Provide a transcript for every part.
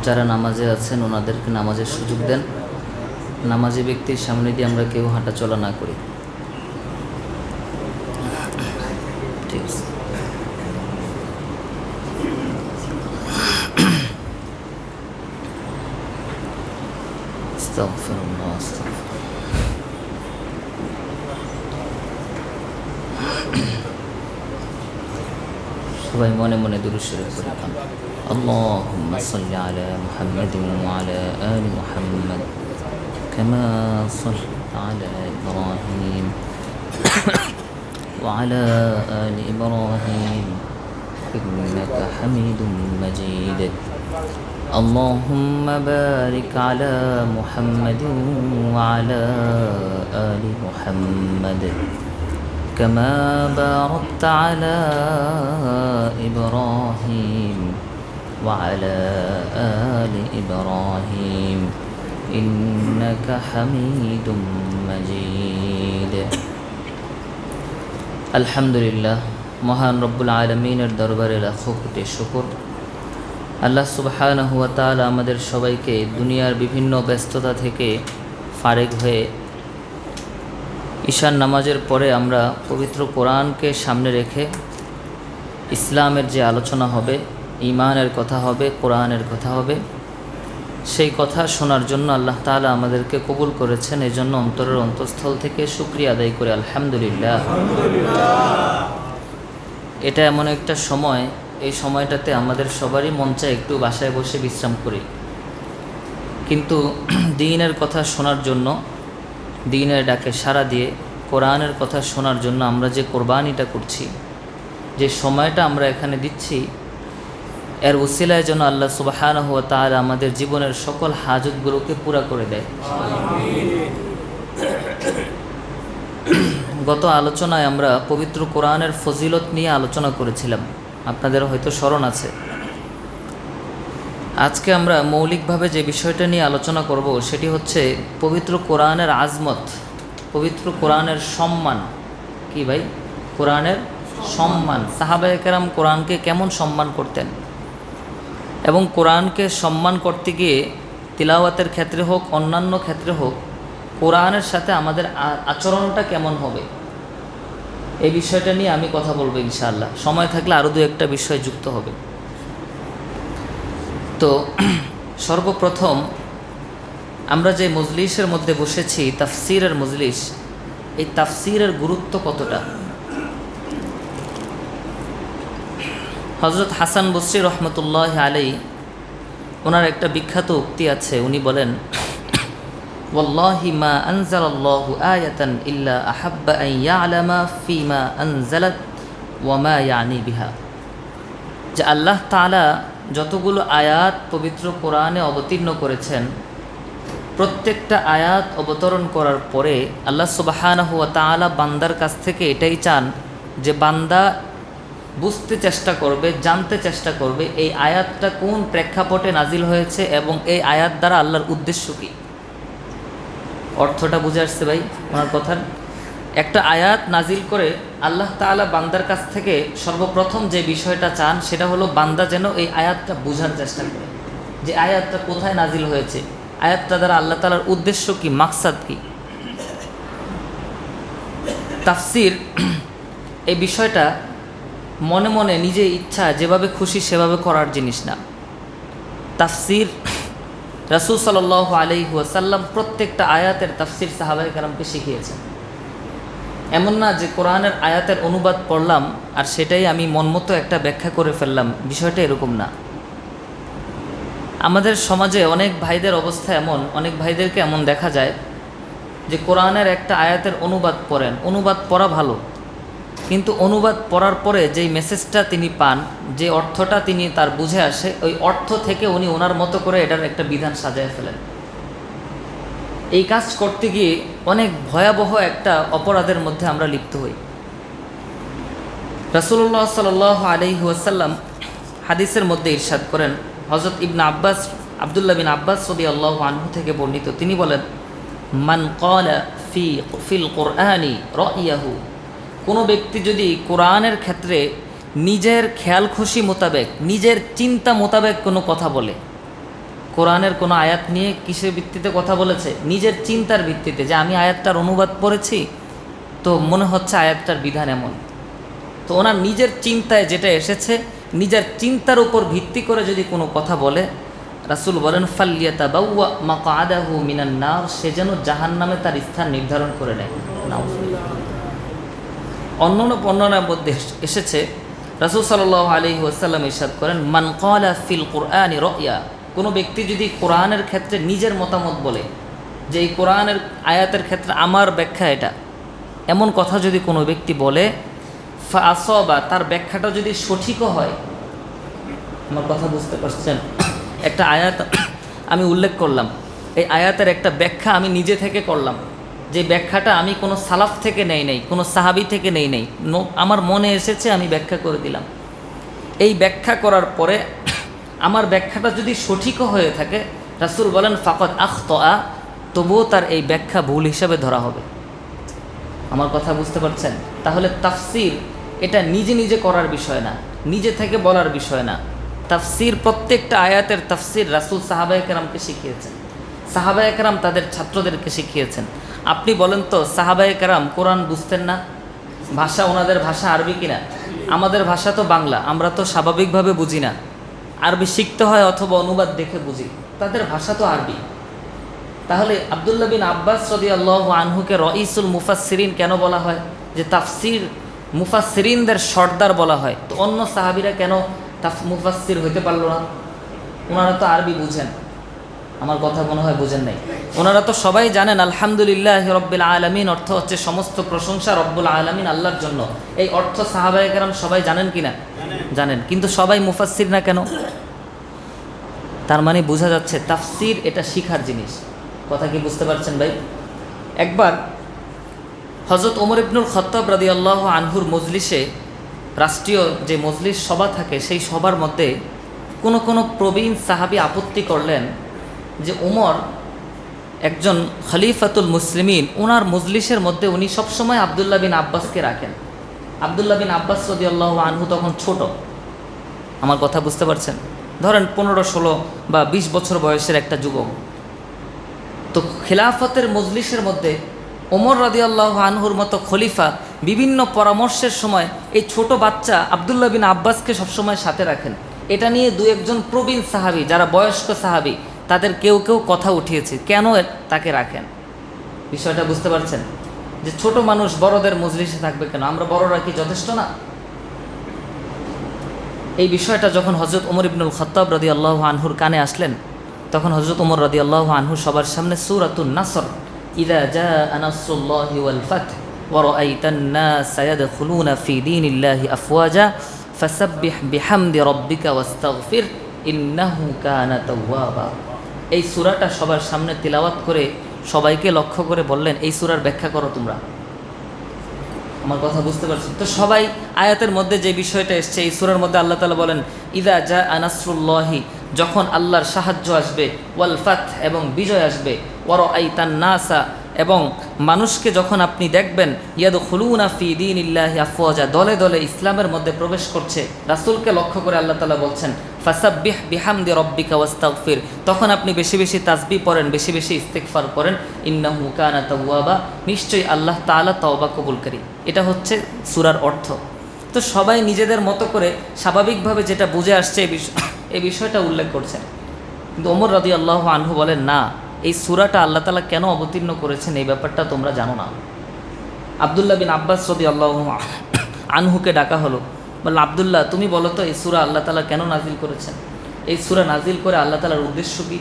যারা নামাজে আছেন ওনাদেরকে নামাজের সুযোগ দেন। নামাজি ব্যক্তির সামনে দিয়ে আমরা কেউ হাঁটা চলা না করি। ঠিক আছে। আস্তাগফিরুল্লাহ, সবাই মনে মনে দুরূদ শরীফ পড়ি। আল্লাহুম্মা সাল্লি আলা মুহাম্মাদিন ওয়া আলা আলি মুহাম্মাদ কামা সাল্লাইতা আলা ইব্রাহিম ওয়া আলা আলি ইব্রাহিম ইন্নাকা হামিদুম মাজিদ। اللهم بارك على محمد وعلى آل محمد كما باركت على إبراهيم وعلى آل إبراهيم إنك حميد مجيد। الحمد لله মহান রব্বুল আলামিনের দরবারে লাখো কোটি শুকর। আল্লাহ সুবহানাহু ওয়া তাআলা আমাদের সবাইকে দুনিয়ার বিভিন্ন ব্যস্ততা থেকে ফারেগ হয়ে ঈশার নামাজের পরে আমরা পবিত্র কোরআনকে সামনে রেখে ইসলামের যে আলোচনা হবে, ঈমানের কথা হবে, কোরআনের কথা হবে, সেই কথা শোনার জন্য আল্লাহ তাআলা আমাদেরকে কবুল করেছেন। এজন্য অন্তরের অন্তঃস্থল থেকে শুকরিয়া আদায় করে আলহামদুলিল্লাহ। এটা এমন একটা সময়, এই সময়টাতে আমাদের সবারই মন চায় একটু বাসায় বসে বিশ্রাম করি, কিন্তু দ্বীনের কথা শোনার জন্য, দ্বীনের ডাকে সাড়া দিয়ে কোরআনের কথা শোনার জন্য আমরা যে কোরবানিটা করছি, যে সময়টা আমরা এখানে দিচ্ছি, এর উসিলায় যেন আল্লাহ সুবহানাহু ওয়া তাআলা আমাদের জীবনের সকল হাজতগুলোকে পুরা করে দেয়। গত আলোচনায় আমরা পবিত্র কোরআনের ফজিলত নিয়ে আলোচনা করেছিলাম, আপনাদের হয়তো স্মরণ আছে। আজকে আমরা মৌলিকভাবে যে বিষয়টা নিয়ে আলোচনা করব সেটি হচ্ছে পবিত্র কোরআনের আজমত, পবিত্র কোরআনের সম্মান। কি ভাই? কোরআনের সম্মান। সাহাবায়ে কেরাম কোরআনকে কেমন সম্মান করতেন, এবং কোরআনকে সম্মান করতে গিয়ে তিলাওয়াতের ক্ষেত্রে হোক, অন্যান্য ক্ষেত্রে হোক, কোরআনের সাথে আমাদের আচরণটা কেমন হবে, এই বিষয়টা নিয়ে আমি কথা বলবো ইনশাআল্লাহ। সময় থাকলে আরও দু একটা বিষয় যুক্ত হবে। তো সর্বপ্রথম আমরা যে মজলিসের মধ্যে বসেছি, তাফসিরের মজলিস, এই তাফসিরের গুরুত্ব কতটা। হযরত হাসান বসরি রহমতুল্লাহ আলাইহি ওনার একটা বিখ্যাত উক্তি আছে। উনি বলেন, ওয়াল্লাহি মা আনজালাল্লাহু আয়াতান ইল্লা আহাব্বা আন ইয়ালামা ফিমা আনজালাত ওয়া মা ইয়ানি বিহা। যে আল্লাহ তাআলা যতগুলো আয়াত পবিত্র কোরআনে অবতীর্ণ করেছেন, প্রত্যেকটা আয়াত অবতরণ করার পরে আল্লাহ সুবহানাহু ওয়া তাআলা বান্দার কাছ থেকে এটাই চান যে বান্দা বুঝতে চেষ্টা করবে, জানতে চেষ্টা করবে এই আয়াতটা কোন প্রেক্ষাপটে নাজিল হয়েছে এবং এই আয়াত দ্বারা আল্লাহর উদ্দেশ্য কী। অর্থটা বুঝে আসছে ভাই ওনার কথার? একটা আয়াত নাজিল করে আল্লাহ তাআলা বান্দার কাছ থেকে সর্বপ্রথম যে বিষয়টা চান সেটা হলো বান্দা যেন এই আয়াতটা বোঝার চেষ্টা করে, যে আয়াতটা কোথায় নাজিল হয়েছে, আয়াতটা দ্বারা আল্লাহ তাআলার উদ্দেশ্য কী, মাকসাদ কী। তাফসির এই বিষয়টা মনে মনে নিজে ইচ্ছা যেভাবে খুশি সেভাবে করার জিনিস না। তাফসির রাসূল সাল্লাল্লাহু আলাইহি ওয়াসাল্লাম প্রত্যেকটা আয়াতের তাফসির সাহাবায়ে কেরামকে শিখিয়েছেন। এমন না যে কোরআনের আয়াতের অনুবাদ পড়লাম আর সেটাই আমি মনমতো একটা ব্যাখ্যা করে ফেললাম, বিষয়টা এরকম না। আমাদের সমাজে অনেক ভাইদের অবস্থা এমন, অনেক ভাইদেরকে এমন দেখা যায় যে কোরআনের একটা আয়াতের অনুবাদ পড়েন, অনুবাদ পড়া ভালো, কিন্তু অনুবাদ পড়ার পরে যেই মেসেজটা তিনি পান, যে অর্থটা তিনি তার বুঝে আসে, ওই অর্থ থেকে উনি ওনার মতো করে এটার একটা বিধান সাজায় ফেলেন। এই কাজ করতে গিয়ে অনেক ভয়াবহ একটা অপরাধের মধ্যে আমরা লিপ্ত হই। রাসূলুল্লাহ সাল্লাল্লাহু আলাইহি ওয়াসাল্লাম হাদিসের মধ্যে ইরশাদ করেন, হযরত ইবনে আব্বাস, আব্দুল্লাহ বিন আব্বাস রাদিয়াল্লাহু আনহু থেকে বর্ণিত, তিনি বলেন, মান ক্বালা ফিল কুরআনি রাইয়াহু, কোনো ব্যক্তি যদি কোরআনের ক্ষেত্রে নিজের খেয়াল খুশি মোতাবেক, নিজের চিন্তা মোতাবেক কোনো কথা বলে, কোরআনের কোনো আয়াত নিয়ে কিসের ভিত্তিতে কথা বলেছে? নিজের চিন্তার ভিত্তিতে, যে আমি আয়াতটার অনুবাদ পড়েছি তো মনে হচ্ছে আয়াতটার বিধান এমন। তো ওনার নিজের চিন্তায় যেটা এসেছে, নিজের চিন্তার উপর ভিত্তি করে যদি কোনো কথা বলে, রাসূল বলেন ফাল্লিয়াতাবাওয়া মাকআদাহু মিনান নার, সে যেন জাহান্নামে তার স্থান নির্ধারণ করে নেয়। অন্যান্য বর্ণনার মধ্যে এসেছে রাসূল সাল্লাল্লাহু আলাইহি ওয়াসাল্লাম ইরশাদ করেন, মান ক্বালা ফিল কুরআনি রা'য়া, কোনো ব্যক্তি যদি কোরআনের ক্ষেত্রে নিজের মতামত বলে, যে এই কোরআনের আয়াতের ক্ষেত্রে আমার ব্যাখ্যা এটা, এমন কথা যদি কোনো ব্যক্তি বলে, ফা আসাবা, তার ব্যাখ্যাটা যদি সঠিকও হয়, আমার কথা বুঝতে পারছেন? একটা আয়াত আমি উল্লেখ করলাম, এই আয়াতের একটা ব্যাখ্যা আমি নিজে থেকে করলাম, যে ব্যাখ্যাটা আমি কোনো সালাফ থেকে নেই নাই, কোনো সাহাবি থেকে নেই নাই, আমার মনে এসেছে আমি ব্যাখ্যা করে দিলাম। এই ব্যাখ্যা করার পরে আমার ব্যাখ্যাটা যদি সঠিকও হয়ে থাকে, রাসূল বলেন ফাকাদ আখতা, তবুও তার এই ব্যাখ্যা ভুল হিসাবে ধরা হবে। আমার কথা বুঝতে পারছেন? তাহলে তাফসির এটা নিজে নিজে করার বিষয় না, নিজে থেকে বলার বিষয় না। তাফসির, প্রত্যেকটা আয়াতের তাফসির রাসূল সাহাবায়ে কেরামকে শিখিয়েছেন, সাহাবায়ে কেরাম তাদের ছাত্রদেরকে শিখিয়েছেন। আপনি বলেন তো, সাহাবায়ে কেরাম কোরআন বুঝতেন না? ভাষা, ওনাদের ভাষা আরবি কিনা? আমাদের ভাষা তো বাংলা, আমরা তো স্বাভাবিকভাবে বুঝি না, আরবি শিখতে হয় অথবা অনুবাদ দেখে বুঝি, তাদের ভাষা তো আরবি। তাহলে আব্দুল্লাহ বিন আব্বাস রাদিয়াল্লাহু আনহুকে রঈসুল মুফাসসিরিন কেন বলা হয়? যে তাফসির মুফাসসিরিনদের সর্দার বলা হয়। তো অন্য সাহাবীরা কেন মুফাসসির হইতে পারলো না? ওনারা তো আরবি বুঝেন। আমার কথা মনে হয় বুঝেন নাই। ওনারা তো সবাই জানেন আলহামদুলিল্লাহি রাব্বিল আলামিন অর্থ হচ্ছে সমস্ত প্রশংসা রব্বুল আলামিন আল্লাহর জন্য। এই অর্থ সাহাবায়ে কেরাম সবাই জানেন কিনা? জানেন। কিন্তু সবাই মুফাসসির না কেন? তার মানে বোঝা যাচ্ছে তাফসির এটা শিখার জিনিস। কথা কি বুঝতে পারছেন ভাই? একবার হযরত ওমর ইবনুল খাত্তাব রাদিয়াল্লাহু আনহুর মজলিসে, রাষ্ট্রীয় যে মজলিস সভা থাকে, সেই সভার মধ্যে কোনো প্রবীণ সাহাবী আপত্তি করলেন যে ওমর একজন খলিফাতুল মুসলিমিন, ওনার মজলিসের মধ্যে উনি সবসময় আবদুল্লাহ বিন আব্বাসকে রাখেন। আবদুল্লাহ বিন আব্বাস রাদিয়াল্লাহু আনহু তখন ছোট। আমার কথা বুঝতে পারছেন? ধরেন 15, 16 বা 20 বছর বয়সের একটা যুবক। তো খিলাফতের মজলিসের মধ্যে ওমর রাদিয়াল্লাহু আনহুর মতো খলিফা বিভিন্ন পরামর্শের সময় এই ছোট বাচ্চা আবদুল্লাহ বিন আব্বাসকে সবসময় সাথে রাখেন। এটা নিয়ে দু একজন প্রবীণ সাহাবী, যারা বয়স্ক সাহাবী, তাদের কেউ কেউ কথা উঠিয়েছে, কেন তাকে রাখেন? বিষয়টা বুঝতে পারছেন? যে ছোট মানুষ বড়দের মজলিসে থাকবে কেন? আমরা বড়রা কি যথেষ্ট না? এই বিষয়টা যখন হযরত ওমর ইবনুল খাত্তাব রাদিয়াল্লাহু আনহুর কানে আসলেন, তখন হযরত ওমর রাদিয়াল্লাহু আনহু সবার সামনে সূরাতুন নাসর, ইযা জাআ নাসরুল্লাহি ওয়াল ফাth ওয়া রাআইতান নাস ইয়াদখুলুনা ফি দীনিল্লাহি আফওয়াজা ফাসাব্বিহ বিহামদি রাব্বিকা ওয়াস্তাগফির ইন্নাহু কানা তাওয়াবা। এই সূরাটা সবার সামনে তিলাওয়াত করে সবাইকে লক্ষ্য করে বললেন, এই সূরার ব্যাখ্যা করো তোমরা। আমার কথা বুঝতে পারছি তো? সবাই আয়াতের মধ্যে যে বিষয়টা এসছে, এই সূরার মধ্যে আল্লাহ তাআলা বলেন ইযা জাআ নাসরুল্লাহি, যখন আল্লাহর সাহায্য আসবে, ওয়াল ফাth, এবং বিজয় আসবে, ওয়া রাআইতান নাসা, এবং মানুষকে যখন আপনি দেখবেন, ইয়াদখুলুনা ফি দীনিল্লাহি আফওয়াজা, দলে দলে ইসলামের মধ্যে প্রবেশ করছে, রাসূলকে লক্ষ্য করে আল্লাহ তাআলা বলছেন ফাসাব্বিহ বিহামদি রাব্বিকা ওয়াস্তাগফির, তখন আপনি বেশি বেশি তাসবিহ পড়েন, বেশি বেশি ইস্তিগফার করেন, ইন্নাহু কানা তাওয়াবা, নিশ্চয়ই আল্লাহ তাআলা তওবা কবুলকারী। এটা হচ্ছে সূরার অর্থ। তো সবাই নিজেদের মতো করে স্বাভাবিকভাবে যেটা বুঝে আসছে এই বিষয়টা উল্লেখ করছেন। কিন্তু ওমর রাদিয়াল্লাহু আনহু বলেন, না, এই সূরাটা আল্লাহ তাআলা কেন অবতীর্ণ করেছেন এই ব্যাপারটা তোমরা জানো না। আবদুল্লাহ বিন আব্বাস রাদিয়াল্লাহু আনহুকে ডাকা হলো, বলল আবদুল্লাহ, তুমি বলো তো এই সূরা আল্লাহ তাআলা কেন নাজিল করেছেন? এই সূরা নাজিল করে আল্লাহ তাআলার উদ্দেশ্য কী?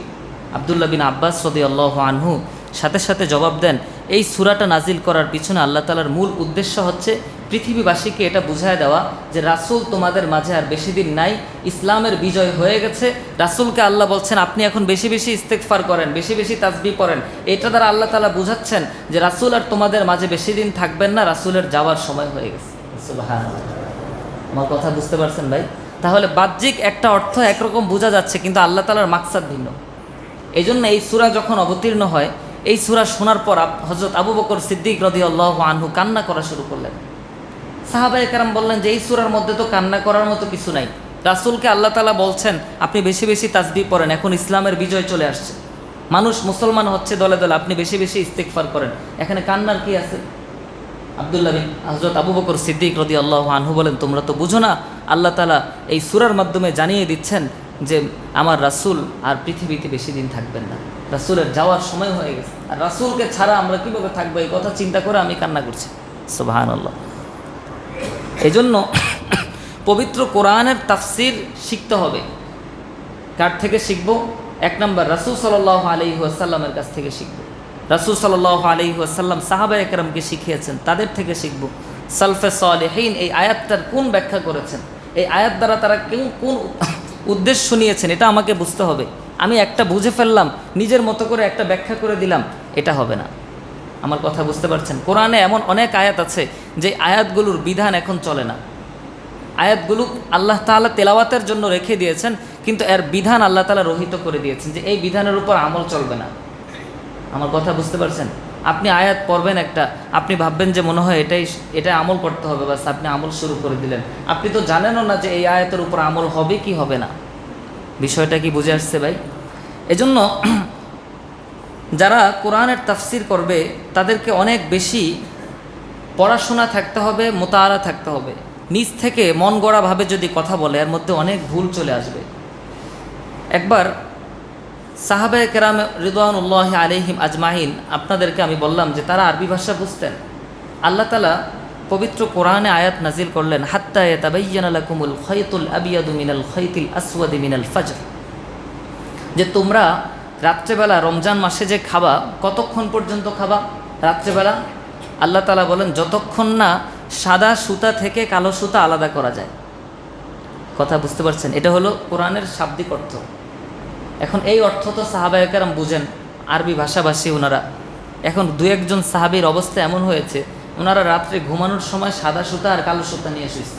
আবদুল্লাহ বিন আব্বাস রাদিয়াল্লাহু আনহু সাথে সাথে জবাব দেন, এই সূরাটা নাজিল করার পিছনে আল্লাহ তাআলার মূল উদ্দেশ্য হচ্ছে পৃথিবীবাসীকে এটা বুঝায় দেওয়া যে রাসূল তোমাদের মাঝে আর বেশি দিন নাই, ইসলামের বিজয় হয়ে গেছে। রাসূলকে আল্লাহ বলছেন আপনি এখন বেশি বেশি ইস্তেগফার করেন, বেশি বেশি তাসবিহ পড়েন। এটা দ্বারা আল্লাহ তাআলা বুঝাচ্ছেন যে রাসূল আর তোমাদের মাঝে বেশি দিন থাকবেন না, রাসূলের যাওয়ার সময় হয়ে গেছে। সুবহানাল্লাহ। আমার কথা বুঝতে পারছেন ভাই? তাহলে বাহ্যিক একটা অর্থ একরকম বোঝা যাচ্ছে, কিন্তু আল্লাহ তাআলার মাকসাদ ভিন্ন। এই জন্য এই সূরা যখন অবতীর্ণ হয়, এই সূরা শোনার পর হযরত আবু বকর সিদ্দিক রাদিয়াল্লাহু আনহু কান্না করা শুরু করলেন। সাহাবায়ে কেরাম বললেন যে এই সূরার মধ্যে তো কান্না করার মতো কিছু নাই, রাসূলকে আল্লাহ তাআলা বলছেন আপনি বেশি বেশি তাসবিহ পড়েন, এখন ইসলামের বিজয় চলে আসছে, মানুষ মুসলমান হচ্ছে দলে দলে, আপনি বেশি বেশি ইস্তিগফার করেন। এখানে কান্নার কি আছে? আব্দুল্লাহ বিন হযরত আবু বকর সিদ্দিক রাদিয়াল্লাহু আনহু বলেন, তোমরা তো বুঝো না, আল্লাহ তাআলা এই সূরার মাধ্যমে জানিয়ে দিচ্ছেন যে আমার রাসূল আর পৃথিবীতে বেশি দিন থাকবেন না, রাসূলের যাওয়ার সময় হয়ে গেছে, আর রাসূলকে ছাড়া আমরা কীভাবে থাকবো, এই কথা চিন্তা করে আমি কান্না করছি। সুবহানাল্লাহ। এই জন্য পবিত্র কোরআনের তাফসির শিখতে হবে। কার থেকে শিখব? এক নম্বর রাসূল সাল্লাল্লাহু আলাইহি ওয়াসাল্লামের কাছ থেকে শিখব। রাসূল সাল্লাল্লাহু আলাইহি ওয়াসাল্লাম সাহাবায়ে কেরামকে শিখিয়েছেন, তাদের থেকে শিখব। সালফে সালেহিন এই আয়াতটার কোন ব্যাখ্যা করেছেন, এই আয়াত দ্বারা তারা কোন উদ্দেশ্য নিয়েছেন, এটা আমাকে বুঝতে হবে। আমি একটা বুঝে ফেললাম, নিজের মতো করে একটা ব্যাখ্যা করে দিলাম, এটা হবে না। আমার কথা বুঝতে পারছেন? কোরআনে এমন অনেক আয়াত আছে যে আয়াতগুলোর বিধান এখন চলে না। আয়াতগুলো আল্লাহ তাআলা তেলাওয়াতের জন্য রেখে দিয়েছেন, কিন্তু এর বিধান আল্লাহ তাআলা রহিত করে দিয়েছেন যে এই বিধানের উপর আমল চলবে না। আমার কথা বুঝতে পারছেন? আপনি আয়াত পড়বেন একটা, আপনি ভাববেন যে মনে হয় এটা আমল করতে হবে, বাস আপনি আমল শুরু করে দিলেন। আপনি তো জানেনও না যে এই আয়াতের উপর আমল হবে কি হবে না। বিষয়টা কি বুঝে আসছে ভাই? এজন্য যারা কোরআনের তাফসির করবে তাদেরকে অনেক বেশি পড়াশোনা থাকতে হবে, মোতাআলা থাকতে হবে। নিজ থেকে মন গড়াভাবে যদি কথা বলে এর মধ্যে অনেক ভুল চলে আসবে। একবার সাহাবায়ে কেরাম রিদওয়ানুল্লাহি আলাইহিম আজমাইন, আপনাদেরকে আমি বললাম যে তারা আরবি ভাষা বুঝতেন। আল্লাহ তাআলা পবিত্র কোরআনে আয়াত নাজিল করলেন, হাত্তা ইয়াতাবায়্যানা লাকুমুল খায়তুল আবিয়াদু মিনাল খায়তিল আসওয়াদি মিনাল ফাজর, যে তোমরা রাত্রেবেলা রমজান মাসে যে খাবা, কতক্ষণ পর্যন্ত খাবা রাত্রেবেলা? আল্লাহ তাআলা বলেন যতক্ষণ না সাদা সুতা থেকে কালো সুতা আলাদা করা যায়। কথা বুঝতে পারছেন? এটা হলো কোরআনের শাব্দিক অর্থ। এখন এই অর্থ তো সাহাবায়ে কেরাম বুঝেন, আরবি ভাষাভাষী ওনারা। এখন দু একজন সাহাবীর অবস্থা এমন হয়েছে, ওনারা রাত্রে ঘুমানোর সময় সাদা সুতা আর কালো সুতা নিয়ে শুয়েছে।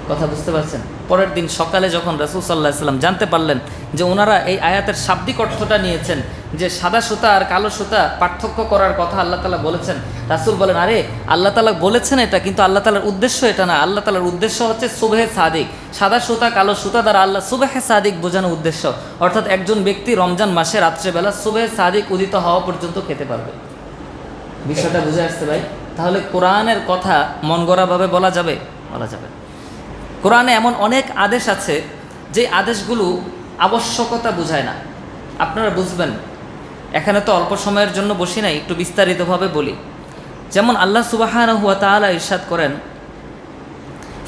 কথা বুঝতে পারছেন? পরের দিন সকালে যখন রাসূল সাল্লাল্লাহু আলাইহি ওয়াসাল্লাম জানতে পারলেন যে ওনারা এই আয়াতের শাব্দিক অর্থটা নিয়েছেন, যে সাদা সুতা আর কালো সুতা পার্থক্য করার কথা আল্লাহ তাআলা বলেছেন, রাসূল বলেন, আরে আল্লাহ তাআলা বলেছেন এটা, কিন্তু আল্লাহ তাআলার উদ্দেশ্য এটা না। আল্লাহ তাআলার উদ্দেশ্য হচ্ছে সুবহে সাদিক। সাদা সুতা কালো সুতা দ্বারা আল্লাহ সুবহে সাদিক বোঝানো উদ্দেশ্য, অর্থাৎ একজন ব্যক্তি রমজান মাসে রাত্রেবেলা সুবহে সাদিক উদিত হওয়া পর্যন্ত খেতে পারবে। বিষয়টা বুঝে আসছে ভাই? তাহলে কোরআনের কথা মন গড়াভাবে বলা যাবে? বলা যাবে। কোরআনে এমন অনেক আদেশ আছে যে আদেশগুলো আবশ্যকতা বুঝায় না। আপনারা বুঝবেন, এখানে তো অল্প সময়ের জন্য বসি নাই, একটু বিস্তারিতভাবে বলি। যেমন আল্লাহ সুবহানাহু ওয়া তাআলা ইরশাদ করেন,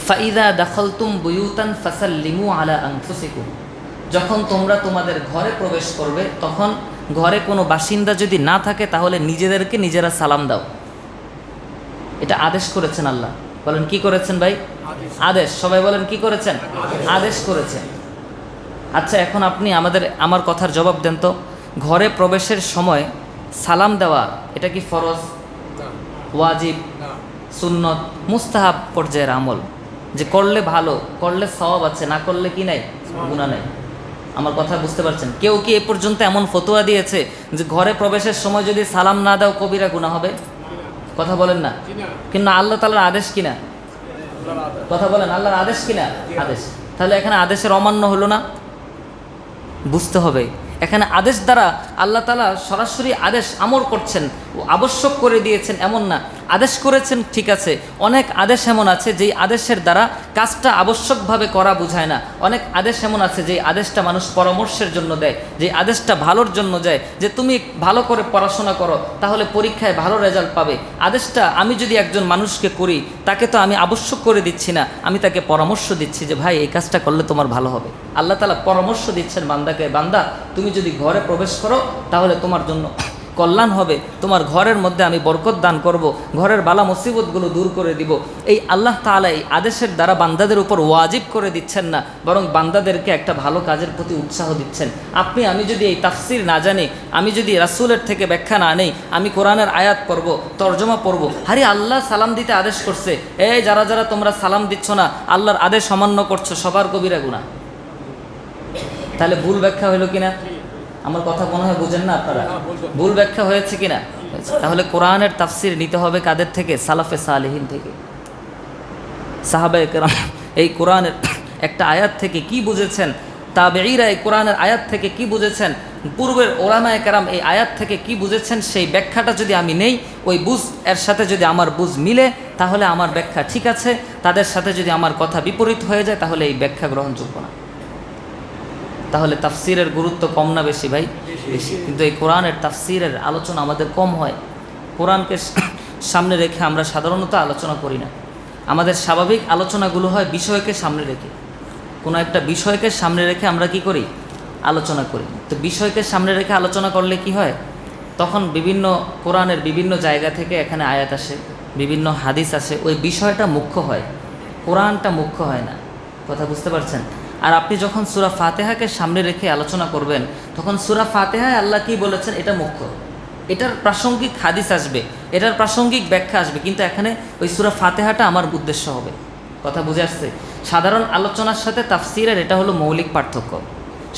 ফাইদা দাখালতুম বুয়ুতান ফাসাল্লিমু আলা আনফুসিকুম, যখন তোমরা তোমাদের ঘরে প্রবেশ করবে তখন ঘরে কোনো বাসিন্দা যদি না থাকে তাহলে নিজেদেরকে নিজেরা সালাম দাও। এটা আদেশ করেছেন আল্লাহ। বলেন কি করেছেন ভাই? আদেশ। সবাই বলেন কি করেছেন? আদেশ করেছেন। আচ্ছা, এখন আপনি আমার কথার জবাব দেন তো, ঘরে প্রবেশের সময় সালাম দেওয়া এটা কি ফরজ, ওয়াজিব, সুন্নত, মুস্তাহাব পর্যায়ের আমল? যে করলে ভালো, করলে সওয়াব আছে, না করলে কি নাই, গুনাহ নাই। আমার কথা বুঝতে পারছেন? কেউ কি এ পর্যন্ত এমন ফতোয়া দিয়েছে যে ঘরে প্রবেশের সময় যদি সালাম না দাও কবিরা গুনাহ হবে? কথা বলেন না। কিন্তু আল্লাহ তাআলার আদেশ কিনা? কথা বলেন, আল্লাহর আদেশ কিনা? আদেশ। তাহলে এখানে আদেশের অমান্য হলো না? বুঝতে হবে এখানে আদেশ দ্বারা আল্লাহ তাআলা সরাসরি আদেশ আমল করছেন, ও আবশ্যক করে দিয়েছেন এমন না। আদেশ করেছেন ঠিক আছে, অনেক আদেশ এমন আছে যেই আদেশের দ্বারা কাজটা আবশ্যকভাবে করা বোঝায় না। অনেক আদেশ এমন আছে যেই আদেশটা মানুষ পরামর্শের জন্য দেয়, যে আদেশটা ভালোর জন্য যায়, যে তুমি ভালো করে পড়াশোনা করো তাহলে পরীক্ষায় ভালো রেজাল্ট পাবে। আদেশটা আমি যদি একজন মানুষকে করি তাকে তো আমি আবশ্যক করে দিচ্ছি না, আমি তাকে পরামর্শ দিচ্ছি যে ভাই এই কাজটা করলে তোমার ভালো হবে। আল্লাহ তাআলা পরামর্শ দিচ্ছেন বান্দাকে, বান্দা তুমি যদি ঘরে প্রবেশ করো তাহলে তোমার জন্য কল্যাণ হবে, তোমার ঘরের মধ্যে আমি বরকত দান করব, ঘরের বালা মুসিবতগুলো দূর করে দিব। এই আল্লাহ তাআলা এই আদেশের দ্বারা বান্দাদের উপর ওয়াজিব করে দিচ্ছেন না, বরং বান্দাদেরকে একটা ভালো কাজের প্রতি উৎসাহ দিচ্ছেন। আমি যদি এই তাফসির না জানি, আমি যদি রাসূলের থেকে ব্যাখ্যা না নেই, আমি কোরআনের আয়াত পড়ব, তর্জমা পড়ব, আরে আল্লাহ সালাম দিতে আদেশ করছে, এই যারা যারা তোমরা সালাম দিচ্ছ না, আল্লাহর আদেশ অমান্য করছো, সবার কবিরা গুনাহ। তাহলে ভুল ব্যাখ্যা হলো কিনা? আমার কথা মনে হয় বুঝেন না আপনারা? ভুল ব্যাখ্যা হয়েছে কিনা? তাহলে কোরআনের তাফসির নিতে হবে কাদের থেকে? সালাফে সালেহিন থেকে। সাহাবায়ে কেরাম এই কোরআনের একটা আয়াত থেকে কি বুঝেছেন, তাবেঈরা এই কোরআনের আয়াত থেকে কি বুঝেছেন, পূর্বের ওলামায়ে কেরাম এই আয়াত থেকে কি বুঝেছেন, সেই ব্যাখ্যাটা যদি আমি নেই, ওই বুঝ এর সাথে যদি আমার বুঝ মিলে তাহলে আমার ব্যাখ্যা ঠিক আছে, তাদের সাথে যদি আমার কথা বিপরীত হয়ে যায় তাহলে এই ব্যাখ্যা গ্রহণযোগ্য না। তাহলে তাফসিরের গুরুত্ব কম না বেশি ভাই? বেশি। কিন্তু এই কোরআনের তাফসিরের আলোচনা আমাদের কম হয়। কোরআনকে সামনে রেখে আমরা সাধারণত আলোচনা করি না। আমাদের স্বাভাবিক আলোচনাগুলো হয় বিষয়কে সামনে রেখে, কোনো একটা বিষয়কে সামনে রেখে আমরা কি করি, আলোচনা করি। তো বিষয়কে সামনে রেখে আলোচনা করলে কি হয়, তখন বিভিন্ন কোরআনের বিভিন্ন জায়গা থেকে এখানে আয়াত আসে, বিভিন্ন হাদিস আসে, ওই বিষয়টা মুখ্য হয়, কোরআনটা মুখ্য হয় না। কথা বুঝতে পারছেন? আর আপনি যখন সূরা ফাতিহাকে সামনে রেখে আলোচনা করবেন, তখন সূরা ফাতিহায় আল্লাহ কি বলেছেন এটা মুখ্য, এটার প্রাসঙ্গিক হাদিস আসবে, এটার প্রাসঙ্গিক ব্যাখ্যা আসবে, কিন্তু এখানে ওই সূরা ফাতিহাটা আমার উদ্দেশ্য হবে। কথা বুঝে আসছে? সাধারণ আলোচনার সাথে তাফসিরের এটা হলো মৌলিক পার্থক্য।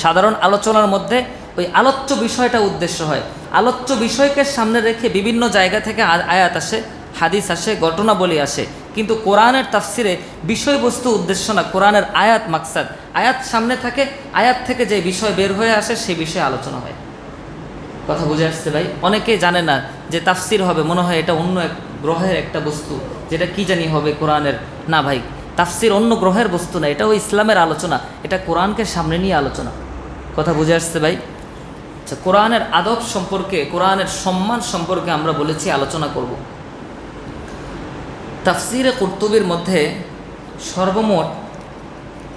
সাধারণ আলোচনার মধ্যে ওই আলোচ্য বিষয়টা উদ্দেশ্য হয়, আলোচ্য বিষয়কে সামনে রেখে বিভিন্ন জায়গা থেকে আয়াত আসে, হাদিস আসে, ঘটনাবলী আসে, কিন্তু কোরআনের তাফসিরে বিষয়বস্তু উদ্দেশ্য না, কোরআনের আয়াত মাকসাদ। আয়াত সামনে থাকে, আয়াত থেকে যে বিষয় বের হয়ে আসে সেই বিষয়ে আলোচনা হয়। কথা বুঝে আসছে ভাই? অনেকেই জানে না যে তাফসির হবে, মনে হয় এটা অন্য এক গ্রহের একটা বস্তু, যেটা কি জানি হবে কোরআনের। না ভাই, তাফসির অন্য গ্রহের বস্তু না, এটাও ইসলামের আলোচনা, এটা কোরআনকে সামনে নিয়ে আলোচনা। কথা বুঝে আসছে ভাই? আচ্ছা, কোরআনের আদব সম্পর্কে, কোরআনের সম্মান সম্পর্কে আমরা বলেছি আলোচনা করব। তাফসিরে কুরতুবির মধ্যে সর্বমোট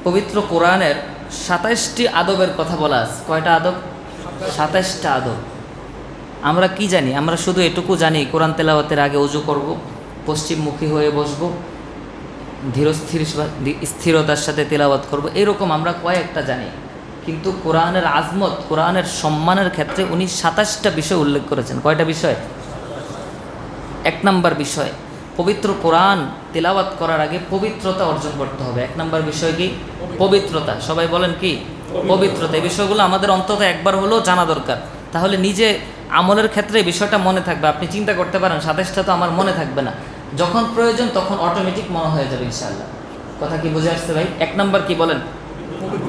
পবিত্র কোরআনের ২৭টি আদবের কথা বলা আছে। কয়টা আদব? ২৭টা আদব। আমরা কি জানি? আমরা শুধু এটুকু জানি কোরআন তেলাওয়াতের আগে ওযু করব, পশ্চিমমুখী হয়ে বসবো, স্থিরতার সাথে তেলাওয়াত করব, এরকম আমরা কয়েকটা জানি। কিন্তু কোরআনের আজমত, কোরআনের সম্মানের ক্ষেত্রে উনি ২৭টা বিষয় উল্লেখ করেছেন। কয়টা বিষয়? ১ নম্বর বিষয়, পবিত্র কোরআন তেলাওয়াত করার আগে পবিত্রতা অর্জন করতে হবে। ১ নম্বর বিষয় কি? পবিত্রতা। সবাই বলেন কি? পবিত্রতা। এই বিষয়গুলো আমাদের অন্তত একবার হলেও জানা দরকার, তাহলে নিজে আমলের ক্ষেত্রে এই বিষয়টা মনে থাকবে। আপনি চিন্তা করতে পারেন ২৭টা তো আমার মনে থাকবে না, যখন প্রয়োজন তখন অটোমেটিক মনে হয়ে যাবে ইনশাআল্লাহ। কথা কি বুঝে আসছে ভাই? ১ নম্বর কি বলেন?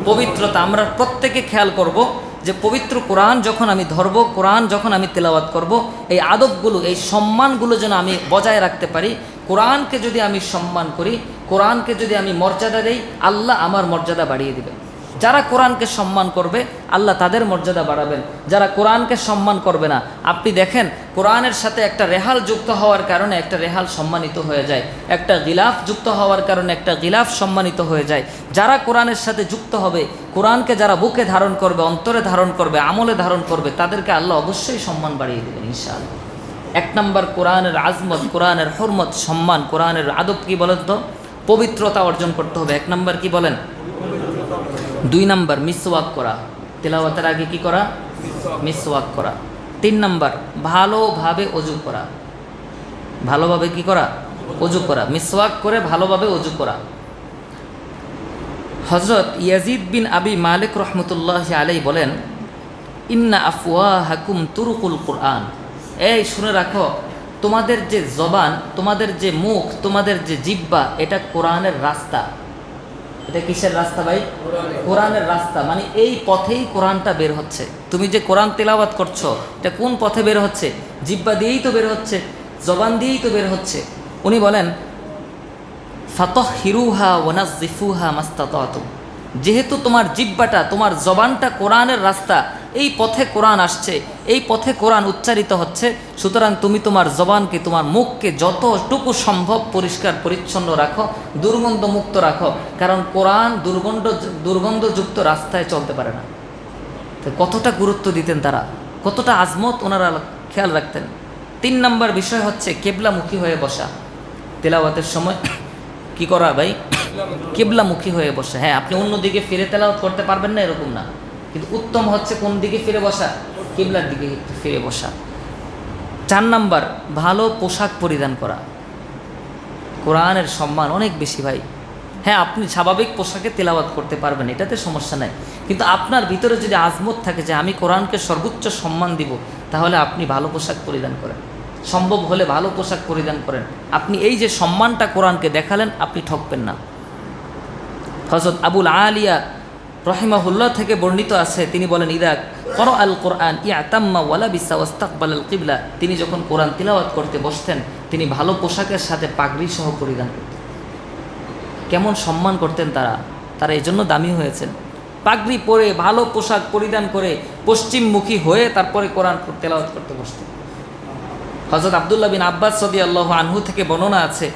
পবিত্রতা। আমরা প্রত্যেকে খেয়াল করব যে পবিত্র কোরআন যখন আমি ধরব, কোরআন যখন আমি তেলাওয়াত করব, এই আদবগুলো, এই সম্মানগুলো যেন আমি বজায় রাখতে পারি। কোরআনকে যদি আমি সম্মান করি, কোরআনকে যদি আমি মর্যাদা দেই, আল্লাহ আমার মর্যাদা বাড়িয়ে দিবেন। যারা কোরআনকে সম্মান করবে আল্লাহ তাদের মর্যাদা বাড়াবেন, যারা কোরআনকে সম্মান করবে না, আপনি দেখেন কোরআনের সাথে একটা রেহাল যুক্ত হওয়ার কারণে একটা রেহাল সম্মানিত হয়ে যায়, একটা গিলাফ যুক্ত হওয়ার কারণে একটা গিলাফ সম্মানিত হয়ে যায়। যারা কোরআনের সাথে যুক্ত হবে, কোরআনকে যারা বুকে ধারণ করবে, অন্তরে ধারণ করবে, আমলে ধারণ করবে, তাদেরকে আল্লাহ অবশ্যই সম্মান বাড়িয়ে দেবেন ইনশাআল্লাহ। ১ নম্বর কোরআনের আজমত, কোরআনের হুরমত, সম্মান, কোরআনের আদব কি বলেন তো? পবিত্রতা অর্জন করতে হবে। ১ নম্বর কি বলেন? ২ নম্বর মিসওয়াক করা, তেলাওয়াতের আগে কি করা? মিসওয়াক করা। ৩ নম্বর ভালোভাবে ওযু করা। ভালোভাবে কি করা? ওযু করা। মিসওয়াক করে ভালোভাবে ওযু করা। হযরত ইয়াজিদ বিন আবি মালিক রাহমাতুল্লাহি আলাইহি বলেন, ইন্না আফওয়াহাকুম তুরুকুল কুরআন। এই শুনে রাখো, তোমাদের যে জবান, তোমাদের যে মুখ, তোমাদের যে জিহ্বা, এটা কোরআনের রাস্তা। এটা কিসের রাস্তা ভাই? কোরআনের রাস্তা। মানে এই পথেই কোরআনটা বের হচ্ছে। তুমি যে কোরআন তেলাওয়াত করছো, এটা কোন পথে বের হচ্ছে? জিহ্বা দিয়েই তো বের হচ্ছে, জবান দিয়েই তো বের হচ্ছে। উনি বলেন, ফাতাহহিরুহা ওয়া নাযিফুহা মাস্তাতাতুম। যেহেতু তোমার জিহ্বাটা, তোমার জবানটা কোরআনের রাস্তা, এই পথে কোরআন আসছে, এই পথে কোরআন উচ্চারিত হচ্ছে, সুতরাং তুমি তোমার জবানকে, তোমার মুখকে যতটুকু সম্ভব পরিষ্কার পরিচ্ছন্ন রাখো, দুর্গন্ধমুক্ত রাখো, কারণ কোরআন দুর্গন্ধযুক্ত রাস্তায় চলতে পারে না। তো কতটা গুরুত্ব দিতেন তারা, কতটা আজমত ওনারা খেয়াল রাখতেন। ৩ নম্বর বিষয় হচ্ছে কেবলামুখী হয়ে বসা। তেলাওয়াতের সময় কি করা ভাই? কিবলামুখী হয়ে বসা। হ্যাঁ, আপনি অন্যদিকে ফিরে তেলাওয়াত করতে পারবেন না এরকম না, কিন্তু উত্তম হচ্ছে কোন দিকে ফিরে বসা? কিবলার দিকে ফিরে বসা। ৪ নম্বর ভালো পোশাক পরিধান করা। কোরআনের সম্মান অনেক বেশি ভাই। হ্যাঁ, আপনি স্বাভাবিক পোশাকে তেলাওয়াত করতে পারবেন, এটাতে সমস্যা নাই, কিন্তু আপনার ভিতরে যদি আজমত থাকে যে আমি কোরআনকে সর্বোচ্চ সম্মান দিব, তাহলে আপনি ভালো পোশাক পরিধান করেন, সম্ভব হলে ভালো পোশাক পরিধান করেন। আপনি এই যে সম্মানটা কোরআনকে দেখালেন, আপনি ঠকবেন না। হযরত আবুল আলিয়া রহিমাহুল্লাহ থেকে বর্ণিত আছে, তিনি বলেন ইদা করা আল কোরআন ইয়াতাম্মা ওয়ালা বিসা ওয়াস্তাকবাল আল কিবলা, তিনি যখন কোরআন তিলাওয়াত করতে বসতেন তিনি ভালো পোশাকের সাথে পাগড়ি সহ পরিধান করতেন। কেমন সম্মান করতেন তারা এই জন্য দামি হয়েছেন। পাগড়ি পরে ভালো পোশাক পরিধান করে পশ্চিমমুখী হয়ে তারপরে কোরআন তেলাওয়াত করতে বসতেন। হযরত আব্দুল্লাহ বিন আব্বাস রাদিয়াল্লাহু আনহু থেকে বর্ণনা আছে,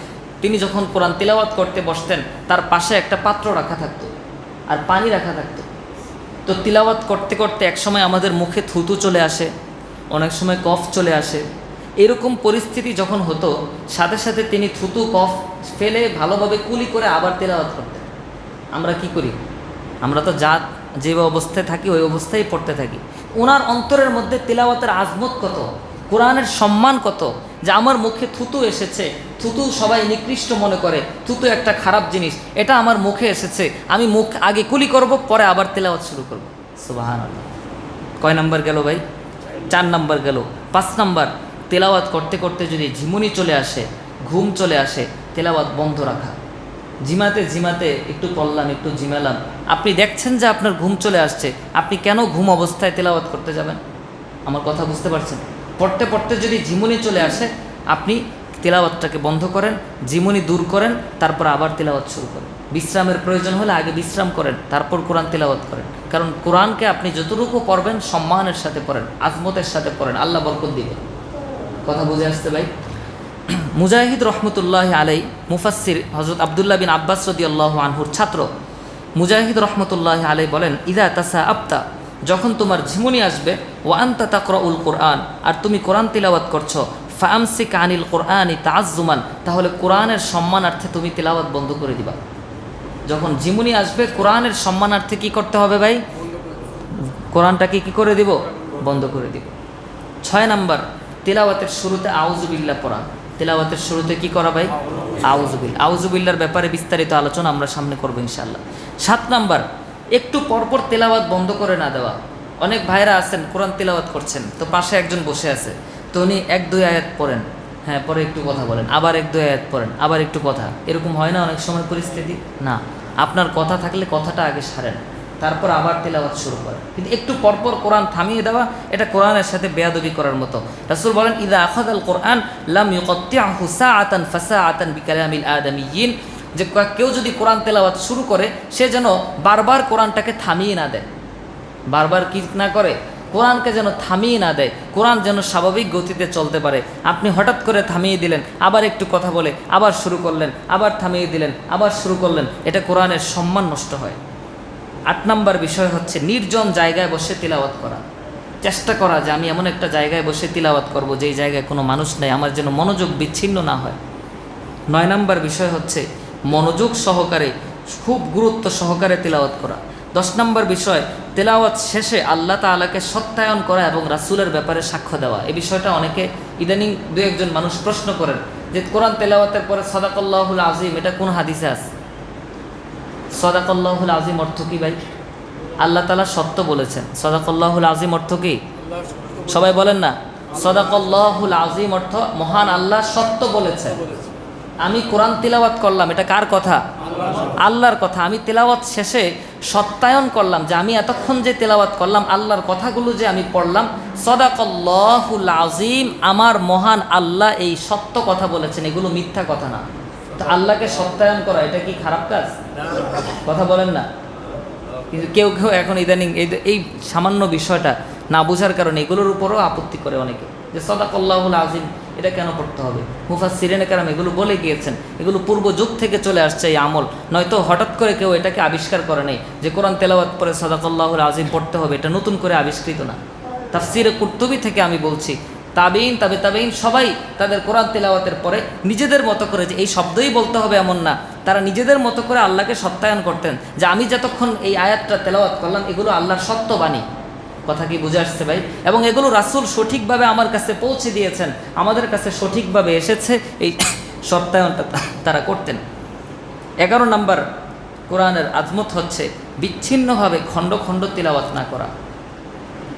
তিনি যখন কোরআন তিলাওয়াত করতে বসতেন তার পাশে একটা পাত্র রাখা থাকতো আর পানি রাখা থাকতো। তো তিলাওয়াত করতে করতে একসময় আমাদের মুখে থুতু চলে আসে, অনেক সময় কফ চলে আসে। এরকম পরিস্থিতি যখন হতো সাথে সাথে তিনি থুতু কফ ফেলে ভালোভাবে কুলি করে আবার তিলাওয়াত করতেন। আমরা কি করি? আমরা তো যে অবস্থায় থাকি ওই অবস্থায় পড়তে থাকি। ওনার অন্তরের মধ্যে তিলাওয়াতের আজমত কত, কোরআনের সম্মান কত, যে আমার মুখে থুতু এসেছে, থুতু সবাই নিকৃষ্ট মনে করে, থুতু একটা খারাপ জিনিস, এটা আমার মুখে এসেছে, আমি মুখ আগে কুলি করব, পরে আবার তেলাওয়াত শুরু করব। সুবহানাল্লাহ। কয় নাম্বার গেল ভাই? 4 নাম্বার গেল। 5 নাম্বার, তেলাওয়াত করতে করতে যদি ঝিমুনি চলে আসে, ঘুম চলে আসে, তেলাওয়াত বন্ধ রাখা। ঝিমাতে একটু পড়লাম, একটু ঝিমালাম, আপনি দেখছেন যে আপনার ঘুম চলে আসছে, আপনি কেন ঘুম অবস্থায় তেলাওয়াত করতে যাবেন? আমার কথা বুঝতে পারছেন? পড়তে পড়তে যদি ঝিমুনি চলে আসে, আপনি তেলাওয়াতটাকে বন্ধ করেন, ঝিমুনি দূর করেন, তারপর আবার তেলাওয়াত শুরু করেন। বিশ্রামের প্রয়োজন হলে আগে বিশ্রাম করেন, তারপর কোরআন তেলাওয়াত করেন। কারণ কোরআনকে আপনি যতটুকু পড়বেন সম্মানের সাথে পড়েন, আজমতের সাথে পড়েন, আল্লাহ বরকত দিবেন। কথা বুঝে আসছে ভাই? মুজাহিদ রহমতুল্লাহ আলাই, মুফাসসির হযরত আব্দুল্লাহ বিন আব্বাস রাদিয়াল্লাহু আনহুর ছাত্র মুজাহিদ রহমতুল্লাহ আলাই বলেন, ইদা তাসা আবতা, যখন তোমার ঝিমুনি আসবে, ওয়া আনতা তাকরাউল কোরআন, আর তুমি কোরআন তিলাওয়াত করছো, ফামসিক আনিল কোরআনি তাআজ্জুমান, তাহলে কোরআনের সম্মানার্থে তুমি তিলাওয়াত বন্ধ করে দিবা। যখন ঝিমুনি আসবে কোরআনের সম্মানার্থে কি করতে হবে ভাই? কোরআনটাকে কি করে দিব? বন্ধ করে দিব। 6 নাম্বার, তিলাওয়াতের শুরুতে আউযুবিল্লাহ পড়া। তিলাওয়াতের শুরুতে কি করা ভাই? আউযুবিল্লাহর ব্যাপারে বিস্তারিত আলোচনা আমরা সামনে করব ইনশাআল্লাহ। 7 নাম্বার, একটু পরপর তেলাওয়াত বন্ধ করে না দেওয়া। অনেক ভাইরা আছেন কোরআন তেলাওয়াত করছেন, তো পাশে একজন বসে আছে, তো উনি 1-2 আয়াত পড়েন, হ্যাঁ পরে একটু কথা বলেন, আবার 1-2 আয়াত পড়েন, আবার একটু কথা। এরকম হয় না অনেক সময় পরিস্থিতি? না, আপনার কথা থাকলে কথাটা আগে সারেন, তারপর আবার তেলাওয়াত শুরু করেন। কিন্তু একটু পরপর কোরআন থামিয়ে দেওয়া, এটা কোরআনের সাথে বেয়াদবি করার মতো। রাসূল বলেন, ইদা আখাযাল কোরআন লাম ইউকাত্তি'হু সাআতান ফাসাআতান বিকালামিল আদামিয়িন, যে কেউ যদি কোরআন তেলাওয়াত শুরু করে সে যেন বারবার কোরআনটাকে থামিয়ে না দেয়। বারবার কি না করে? কোরআনকে যেন থামিয়ে না দেয়, কোরআন যেন স্বাভাবিক গতিতে চলতে পারে। আপনি হঠাৎ করে থামিয়ে দিলেন, আবার একটু কথা বলে আবার শুরু করলেন, আবার থামিয়ে দিলেন, আবার শুরু করলেন, এটা কোরআনের সম্মান নষ্ট হয়। 8 নাম্বার বিষয় হচ্ছে নির্জন জায়গায় বসে তিলাওয়াত করা। চেষ্টা করা যে আমি এমন একটা জায়গায় বসে তিলাওয়াত করব যেই জায়গায় কোনো মানুষ নেই, আমার যেন মনোযোগ বিচ্ছিন্ন না হয়। 9 নাম্বার বিষয় হচ্ছে মনোযোগ সহকারে, খুব গুরুত্ব সহকারে তিলাওয়াত করা। 10 নম্বর বিষয়, তেলাওয়াত শেষে আল্লাহ তাআলাকে সত্যায়ন করা এবং রাসূলের ব্যাপারে সাক্ষ্য দেওয়া। এই বিষয়টা অনেকে ইদানিং 2-1জন মানুষ প্রশ্ন করেন যে কোরআন তেলাওয়াতের পরে সাদাকাল্লাহুল আযীম, এটা কোন হাদিসে আছে? সাদাকাল্লাহুল আযীম অর্থ কি ভাই? আল্লাহ তাআলা সত্য বলেছেন। সাদাকাল্লাহুল আযীম অর্থ কি? সবাই বলেন না। সাদাকাল্লাহুল আযীম অর্থ মহান আল্লাহ সত্য বলেছেন। আমি কোরআন তিলাওয়াত করলাম, এটা কার কথা? আল্লাহর কথা। আমি তেলাওয়াত শেষে সত্যায়ন করলাম যে আমি এতক্ষণ যে তেলাওয়াত করলাম আল্লাহর কথাগুলো যে আমি পড়লাম, সাদাকাল্লাহুল আযীম, আমার মহান আল্লাহ এই সত্য কথা বলেছেন, এগুলো মিথ্যা কথা না। তো আল্লাহকে সত্যায়ন করা এটা কি খারাপ কাজ? কথা বলেন না। কিন্তু কেউ কেউ এখন ইদানিং এই সামান্য বিষয়টা না বোঝার কারণে এগুলোর উপরও আপত্তি করে অনেকে, যে সাদাকাল্লাহুল আযীম এটা কেন পড়তে হবে? মুফাসসিরিনে কেরাম এগুলো বলে গিয়েছেন, এগুলো পূর্ব যুগ থেকে চলে আসছে এই আমল, নয়তো হঠাৎ করে কেউ এটাকে আবিষ্কার করে নাই যে কোরআন তেলাওয়াত পরে সাদাকাল্লাহুল আযীম পড়তে হবে, এটা নতুন করে আবিষ্কৃত না। তাফসিরে কুরতুবী থেকে আমি বলছি, তাবিঈন, তাবে তাবিঈন সবাই তাদের কোরআন তেলাওয়াতের পরে নিজেদের মতো করে, যে এই শব্দই বলতে হবে এমন না, তারা নিজেদের মতো করে আল্লাহকে সত্যায়ন করতেন যে আমি যতক্ষণ এই আয়াতটা তেলাওয়াত করলাম এগুলো আল্লাহর সত্য বাণী। কথা কি বুঝে আসছে ভাই? এবং এগুলো রাসূল সঠিকভাবে আমার কাছে পৌঁছে দিয়েছেন, আমাদের কাছে সঠিকভাবে এসেছে, এই সত্যায়নটা তারা করতেন। 11 নম্বর কোরআনের আজমত হচ্ছে বিচ্ছিন্নভাবে খণ্ড খণ্ড তিলাওয়াত না করা।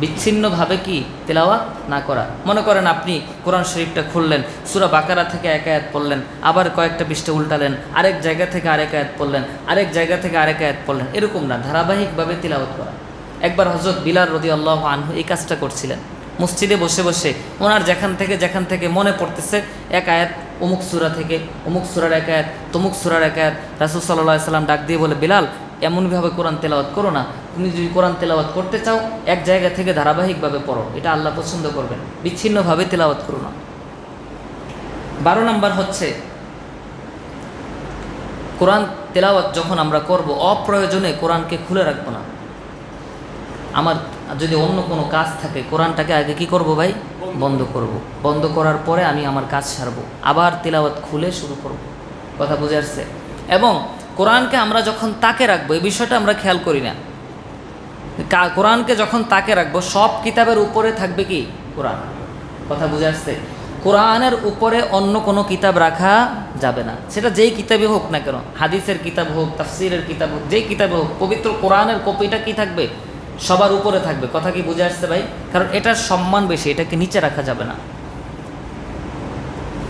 বিচ্ছিন্নভাবে কি তেলাওয়াত না করা। মনে করেন আপনি কোরআন শরীফটা খুললেন, সূরা বাকারা থেকে এক আয়াত পড়লেন, আবার কয়েকটা পৃষ্ঠা উল্টালেন, আরেক জায়গা থেকে আরেক আয়াত পড়লেন, আরেক জায়গা থেকে আরেক আয়াত পড়লেন, এরকম না, ধারাবাহিকভাবে তিলাওয়াত করা। একবার হযরত বিলাল রাদিয়াল্লাহু আনহু এই কাজটা করছিলেন। মসজিদে বসে বসে ওনার যেখান থেকে মনে পড়তেছে এক আয়াত অমুক সূরা থেকে, অমুক সূরার এক আয়াত, তমুক সূরার এক আয়াত, রাসূল সাল্লাল্লাহু আলাইহি সাল্লাম ডাক দিয়ে বলে, বিলাল এমনভাবে কোরআন তেলাওয়াত করো না, তুমি যদি কোরআন তেলাওয়াত করতে চাও এক জায়গা থেকে ধারাবাহিকভাবে পড়ো, এটা আল্লাহ পছন্দ করবেন, বিচ্ছিন্নভাবে তেলাওয়াত করো না। 12 নম্বর হচ্ছে কোরআন তেলাওয়াত যখন আমরা করব অপ্রয়োজনে কোরআনকে খুলে রাখবো না। আমার যদি অন্য কোনো কাজ থাকে কোরআনটাকে আগে কি করব ভাই, বন্ধ করব, বন্ধ করার পরে আমি আমার কাজ সারবো, আবার তেলাওয়াত খুলে শুরু করব। কথা বুঝে আসছে? এবং কোরআনকে আমরা যখন তাকে রাখবো, এই বিষয়টা আমরা খেয়াল করি না। কোরআনকে যখন তাকে রাখবো, সব কিতাবের উপরে থাকবে কি কোরআন। কথা বুঝে আসছে? কোরআনের উপরে অন্য কোনো কিতাব রাখা যাবে না, সেটা যেই কিতাবই হোক না কেন, হাদিসের কিতাব হোক, তাফসিরের কিতাব হোক, যেই কিতাবে হোক, পবিত্র কোরআনের কপিটা কি থাকবে, সবার উপরে থাকবে। কথা কি বুঝে আসছে ভাই? কারণ এটার সম্মান বেশি, এটাকে নিচে রাখা যাবে না।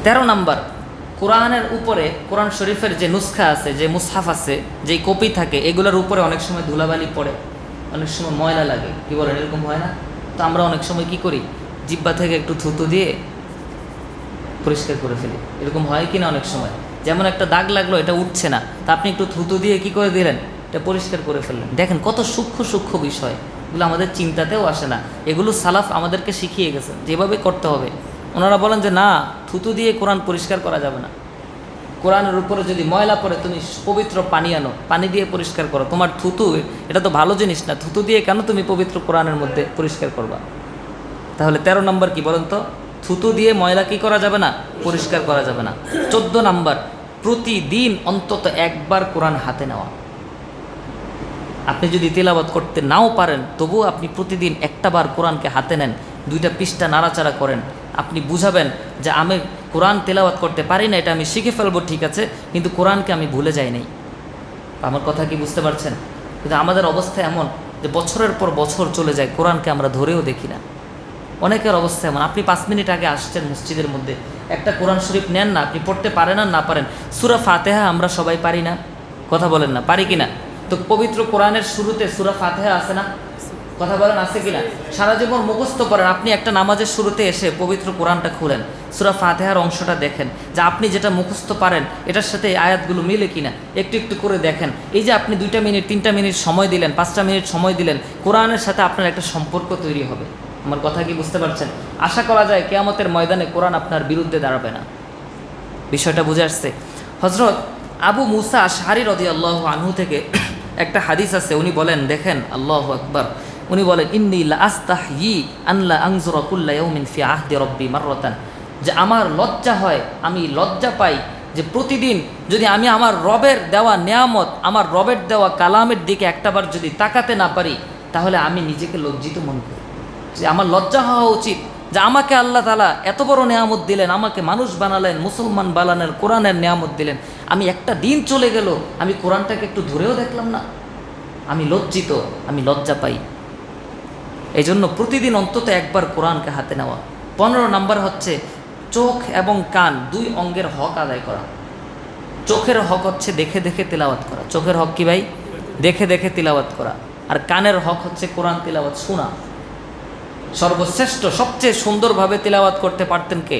13 নাম্বার, কোরআনের উপরে কোরআন শরীফের যে নুসখা আছে, যে মুসহাফ আছে, যেই কপি থাকে, এগুলোর উপরে অনেক সময় ধুলাবালি পড়ে, অনেক সময় ময়লা লাগে, কি বলেন, এরকম হয় না? তো আমরা অনেক সময় কি করি, জিব্বা থেকে একটু থুতু দিয়ে পরিষ্কার করে ফেলি, এরকম হয় কি না? অনেক সময় যেমন একটা দাগ লাগলো, এটা উঠছে না, তা আপনি একটু থুতু দিয়ে কি করে দিলেন, এটা পরিষ্কার করে ফেললেন। দেখেন কত সূক্ষ্ম সূক্ষ্ম বিষয়, এগুলো আমাদের চিন্তাতেও আসে না, এগুলো সালাফ আমাদেরকে শিখিয়ে গেছেন যেভাবে করতে হবে। ওনারা বলেন যে না, থুতু দিয়ে কোরআন পরিষ্কার করা যাবে না। কোরআনের উপরে যদি ময়লা পড়ে, তুমি পবিত্র পানি আনো, পানি দিয়ে পরিষ্কার করো। তোমার থুতু এটা তো ভালো জিনিস না, থুতু দিয়ে কেন তুমি পবিত্র কোরআনের মধ্যে পরিষ্কার করবা? তাহলে 13 নম্বর কি বলেন তো? থুতু দিয়ে ময়লা কি করা যাবে না, পরিষ্কার করা যাবে না। 14 নম্বর, প্রতিদিন অন্তত একবার কোরআন হাতে নেওয়া। আপনি যদি তিলাওয়াত করতে নাও পারেন, তবুও আপনি প্রতিদিন একটা বার কোরআনকে হাতে নেন, 2টা পৃষ্ঠা নাড়াচাড়া করেন, আপনি বুঝাবেন যে আমি কোরআন তেলাওয়াত করতে পারি না, এটা আমি শিখে ফেলবো ঠিক আছে, কিন্তু কোরআনকে আমি ভুলে যাই নাই। আমার কথা কি বুঝতে পারছেন? কিন্তু আমাদের অবস্থা এমন যে বছরের পর বছর চলে যায়, কোরআনকে আমরা ধরেও দেখি না। অনেকের অবস্থা এমন, আপনি 5 মিনিট আগে আসছেন মসজিদের মধ্যে, একটা কোরআন শরীফ নেন না, আপনি পড়তে পারেন আর না পারেন। সূরা ফাতিহা আমরা সবাই পারি না, কথা বলেন না, পারি কিনা? তো পবিত্র কোরআনের শুরুতে সূরা ফাতিহা আছে না? কথা বলেন, আছে কিনা? সারা জীবন মুখস্থ করেন, আপনি একটা নামাজের শুরুতে এসে পবিত্র কোরআনটা খুলেন, সূরা ফাতিহার অংশটা দেখেন যে আপনি যেটা মুখস্থ পারেন এটার সাথে এই আয়াতগুলো মিলে কিনা, একটু একটু করে দেখেন। এই যে আপনি 2টা মিনিট 3টা মিনিট সময় দিলেন, 5টা মিনিট সময় দিলেন, কোরআনের সাথে আপনার একটা সম্পর্ক তৈরি হবে। আমার কথা কি বুঝতে পারছেন? আশা করা যায় কিয়ামতের ময়দানে কোরআন আপনার বিরুদ্ধে দাঁড়াবে না। বিষয়টা বুঝে আসছে? হযরত আবু মুসা আশআরী রাদিয়াল্লাহু আনহু থেকে একটা হাদিস আছে, উনি বলেন, দেখেন আল্লাহু আকবার, উনি বলেন, ইন্নী লা আস্তাহয়ি আন লা আনজুরা কুল্লা ইয়াউমিন ফি আহদি রাব্বি মাররাতান, যে আমার লজ্জা হয়, আমি লজ্জা পাই যে প্রতিদিন যদি আমি আমার রবের দেওয়া নেয়ামত, আমার রবের দেওয়া কালামের দিকে একটাবার যদি তাকাতে না পারি, তাহলে আমি নিজেকে লজ্জিত মনে করি। যে আমার লজ্জা হওয়া উচিত যে আমাকে আল্লাহ তাআলা এত বড় নেয়ামত দিলেন, আমাকে মানুষ বানালেন, মুসলমান বানালেন, কোরআনের নেয়ামত দিলেন, আমি একটা দিন চলে গেল, আমি কোরআনটাকে একটু ধরেও দেখলাম না, আমি লজ্জিত, আমি লজ্জা পাই। এই জন্য প্রতিদিন অন্তত একবার কোরআনকে হাতে নেওয়া। 15 নাম্বার হচ্ছে চোখ এবং কান 2 অঙ্গের হক আদায় করা। চোখের হক হচ্ছে দেখে দেখে তিলাওয়াত করা, চোখের হক কি ভাই? দেখে দেখে তিলাওয়াত করা। আর কানের হক হচ্ছে কোরআন তিলাওয়াত শোনা। সর্বশ্রেষ্ঠ সবচেয়ে সুন্দরভাবে তিলাওয়াত করতে পারতেন কে?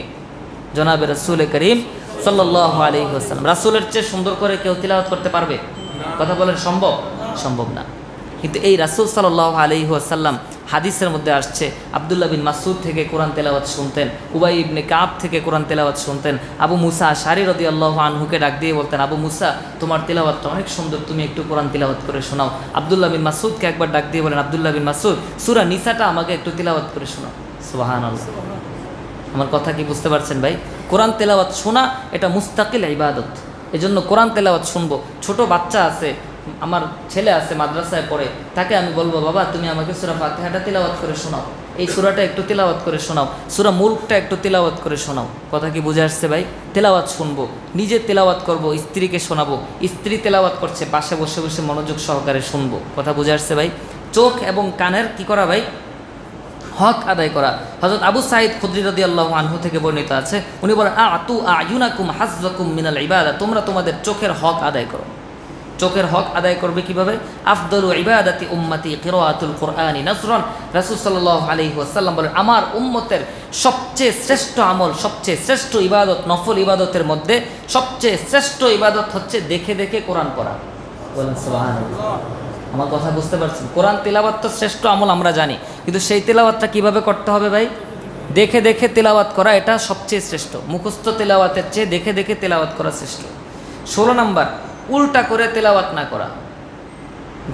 জনাবে রাসূল করিম সাল্লাল্লাহু আলাইহি ওয়াসাল্লাম। রাসূলের চেয়ে সুন্দর করে কেউ তিলাওয়াত করতে পারবে? কথা বলেন, সম্ভব? সম্ভব না। কিন্তু এই রাসূল সাল্লাল্লাহু আলাইহি ওয়াসাল্লাম, হাদিসের মধ্যে আসছে, আব্দুল্লাহ বিন মাসউদ থেকে কোরআন তেলাওয়াত শুনতেন, উবাই ইবনে কাব থেকে কোরআন তেলাওয়াত শুনতেন, আবু মুসা আশআরী রাদিয়াল্লাহু আনহুকে ডাক দিয়ে বলতেন, আবু মুসা তোমার তেলাওয়াতটা অনেক সুন্দর, তুমি একটু কোরআন তেলাওয়াত করে শোনাও। আব্দুল্লাহ বিন মাসউদকে একবার ডাক দিয়ে বলেন, আব্দুল্লাহ বিন মাসউদ সূরা নিসাটা আমাকে একটু তেলাওয়াত করে শোনাও। সুবহানাল্লাহ। আমার কথা কি বুঝতে পারছেন ভাই? কোরআন তেলাওয়াত শোনা এটা মুস্তাকিল ইবাদত। এজন্য কোরআন তেলাওয়াত শুনবো। ছোট বাচ্চা আছে, আমার ছেলে আছে মাদ্রাসায় পড়ে, তাকে আমি বলবো, বাবা তুমি আমাকে সূরা ফাতিহাটা তিলাওয়াত করে শোনাও, এই সূরাটা একটু তিলাওয়াত করে শোনাও, সূরা মুলকটা একটু তিলাওয়াত করে শোনাও। কথা কি বুঝে আসছে ভাই? তেলাওয়াত শুনবো, নিজে তেলাওয়াত করব, স্ত্রীকে শোনাবো, স্ত্রী তেলাওয়াত করছে, পাশে বসে বসে মনোযোগ সহকারে শুনবো। কথা বুঝে আসছে ভাই? চোখ এবং কানের কি করা ভাই? হক আদায় করা। হযরত আবু সাঈদ খুদরি রাদিয়াল্লাহু আনহু থেকে বর্ণিত আছে, উনি বলেন আতু আয়ুনাকুম হাজ্জাকুম মিনাল ইবাদা, তোমরা তোমাদের চোখের হক আদায় করো। চোখের হক আদায় করবে কিভাবে? আফদলু ইবাদাতি উম্মতি কিরাআতুল কুরআনি নাজরান, রাসূল সাল্লাল্লাহু আলাইহি ওয়াসাল্লাম বলেন আমার উম্মতের সবচেয়ে শ্রেষ্ঠ আমল, সবচেয়ে শ্রেষ্ঠ ইবাদত, নফল ইবাদতের মধ্যে সবচেয়ে শ্রেষ্ঠ ইবাদত হচ্ছে দেখে দেখে কোরআন পড়া। বলেন সুবহানাল্লাহ। আমার কথা বুঝতে পারছেন? কোরআন তিলাওয়াত তো শ্রেষ্ঠ আমল আমরা জানি, কিন্তু সেই তিলাওয়াতটা কিভাবে করতে হবে ভাই? দেখে দেখে তিলাওয়াত করা, এটা সবচেয়ে শ্রেষ্ঠ। মুখস্থ তিলাওয়াতের চেয়ে দেখে দেখে তিলাওয়াত করা শ্রেষ্ঠ। 16 নম্বর, উল্টা করে তেলাওয়াত না করা।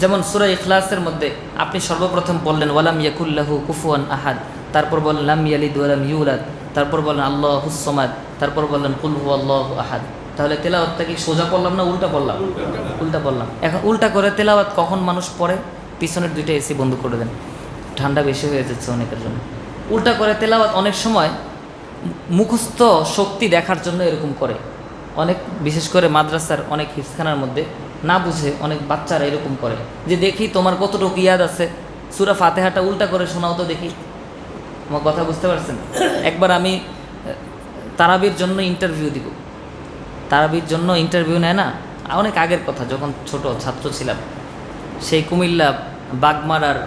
যেমন সূরা ইখলাসের মধ্যে আপনি সর্বপ্রথম বললেন ওয়ালাম ইয়াকুল্লাহু কুফুয়ান আহাদ, তারপর বললেন লাম ইয়ালিদ ওয়ালাম ইউলাদ, তারপর বললেন আল্লাহুস সামাদ, তারপর বললেন কুল হুয়াল্লাহু আহাদ। তাহলে তেলাওয়াতটা কি সোজা পড়লাম না উল্টা পড়লাম? উল্টা পড়লাম। এখন উল্টা করে তেলাওয়াত কখন মানুষ পড়ে? পিছনের দুইটা এসি বন্ধ করে দেন, ঠান্ডা বেশি হয়ে যাচ্ছে অনেকের জন্য। উল্টা করে তেলাওয়াত অনেক সময় মুখস্থ শক্তি দেখার জন্য এরকম করে। অনেক বিশেষ করে মাদ্রাসার অনেক হিফজখানার মধ্যে না বুঝে অনেক বাচ্চারা এরকম করে যে দেখি তোমার কতটুকু ইয়াদ আছে, সূরা ফাতিহাটা উল্টা করে শোনাও তো দেখি। আমার কথা বুঝতে পারছেন? একবার আমি তারাবির জন্য ইন্টারভিউ দিব, তারাবির জন্য ইন্টারভিউ নেয় না, অনেক আগের কথা, যখন ছোট ছাত্র ছিলাম। সেই কুমিল্লা বাগমারার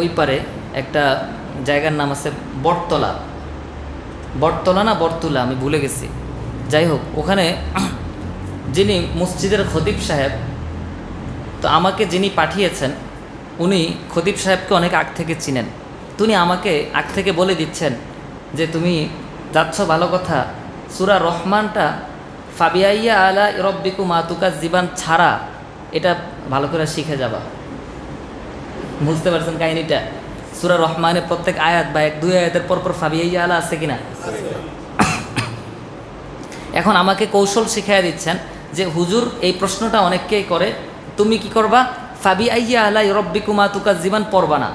ওই পারে একটা জায়গার নাম আছে বটতলা, বটতলা না বটতুলা আমি ভুলে গেছি। যাই হোক, ওখানে যিনি মসজিদের খতিব সাহেব, তো আমাকে যিনি পাঠিয়েছেন উনি খতিব সাহেবকে অনেক আগ থেকে চিনেন। তো উনি আমাকে আগ থেকে বলে দিচ্ছেন যে তুমি যাচ্ছ ভালো কথা, সূরা রহমানটা ফাবিআইয়া আলা রব্বিকুমা তুকাজ্জিবান ছাড়া এটা ভালো করে শিখে যাবা। বুঝতে পারছেন কাহিনিটা? সূরা রহমানের প্রত্যেক আয়াত বা 1-2 আয়াতের পরপর ফাবিআইয়া আলা আছে কিনা? এখন আমাকে কৌশল শিখিয়ে দিচ্ছেন যে হুজুর এই প্রশ্নটা অনেককেই করে, তুমি কি করবা? ফাবিআইয়া আলা রব্বিকুমা তুকাজ্জিবান পড়বা না,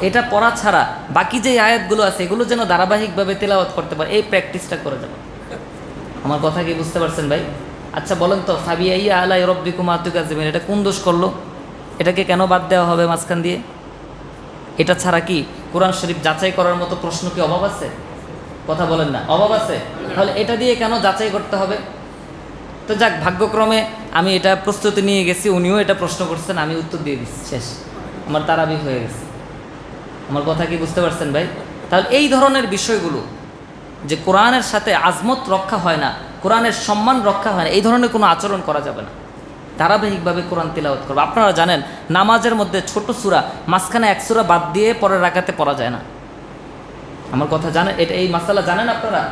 এটা পড়া ছাড়া বাকি যে আয়াতগুলো আছে এগুলো যেন ধারাবাহিকভাবে তেলাওয়াত করতে পারে, এই প্র্যাকটিসটা করে যাবে। আমার কথা কি বুঝতে পারছেন ভাই? আচ্ছা বলেন তো, ফাবিআইয়া আলা রব্বিকুমা তুকাজ্জিবান এটা কোন দোষ করলো? এটাকে কেন বাদ দেওয়া হবে মাঝখান দিয়ে? এটা ছাড়া কি কোরআন শরীফ যাচাই করার মতো প্রশ্ন কি অভাব আছে? কথা বলেন না, অভাব আছে? তাহলে এটা দিয়ে কেন যাচাই করতে হবে? তো যাক, ভাগ্যক্রমে আমি এটা প্রস্তুতি নিয়ে গেছি, উনিও এটা প্রশ্ন করছেন, আমি উত্তর দিয়ে দিচ্ছি, শেষ, আমার তারাবি হয়ে গেছে। আমার কথা কি বুঝতে পারছেন ভাই? তাহলে এই ধরনের বিষয়গুলো যে কোরআনের সাথে আজমত রক্ষা হয় না, কোরআনের সম্মান রক্ষা হয় না, এই ধরনের কোনো আচরণ করা যাবে না। ধারাবাহিকভাবে কোরআন তিলাওয়াত করবে। আপনারা জানেন নামাজের মধ্যে ছোট সূরা মাঝখানে এক সূরা বাদ দিয়ে পরের রাকাতে পড়া যায় না। আমার কথা জানেন? এটা এই মাসালা জানেন আপনারা?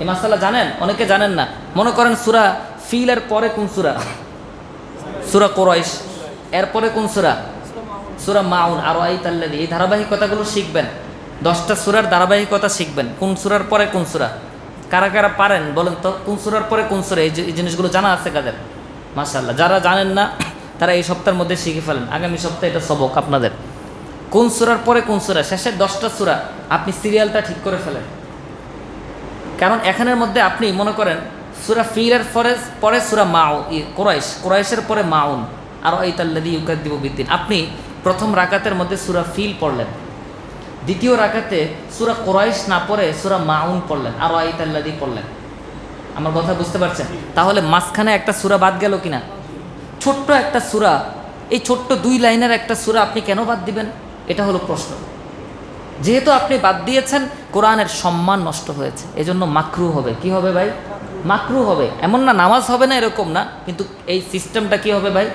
এই মাসালা জানেন? অনেকে জানেন না। মনে করেন সূরা ফিলের পরে কোন সূরা? সূরা কুরাইশ। এরপরে কোন সূরা? সূরা মাউন। আর আইতাল্লাযী। এই ধারাবাহিকতাগুলো শিখবেন, 10টা সূরার ধারাবাহিকতা শিখবেন, কোন সূরার পরে কোন সূরা। কারা কারা পারেন বলেন তো, কোন সূরার পরে কোন সূরা? এই জিনিসগুলো জানা আছে কাদের? মাশাআল্লাহ। যারা জানেন না তারা এই সপ্তাহের মধ্যে শিখে ফেলেন, আগামী সপ্তাহে এটা সবক আপনাদের। কোন সূরার পরে কোন সূরা, শেষের 10টা সূরা আপনি সিরিয়ালটা ঠিক করে ফেলেন। কারণ এখানের মধ্যে আপনি মনে করেন সূরা ফিলের পরে সূরা কুরাইশের পরে মাউন, আর আইতাল্লাযী ইউকাযযিবু বিদ্দিন। আপনি প্রথম রাকাতের মধ্যে সূরা ফিল পড়লেন, দ্বিতীয় রাকাতে সূরা কুরাইশ না পড়ে সূরা মাউন পড়লেন, আর আইতাল্লাযী পড়লেন। আমার কথা বুঝতে পারছেন? তাহলে মাঝখানে একটা সূরা বাদ গেল কিনা? ছোট্ট একটা সূরা, এই ছোট্ট 2 লাইনের একটা সূরা আপনি কেন বাদ দিবেন? এটা হলো প্রশ্ন। যেহেতু আপনি বাদ দিয়েছেন, কোরআনের সম্মান নষ্ট হয়েছে, এজন্য মাকরু হবে। কি হবে ভাই? মাকরু হবে। এমন না নামাজ হবে না, এরকম না, কিন্তু এই সিস্টেমটা কি হবে ভাই?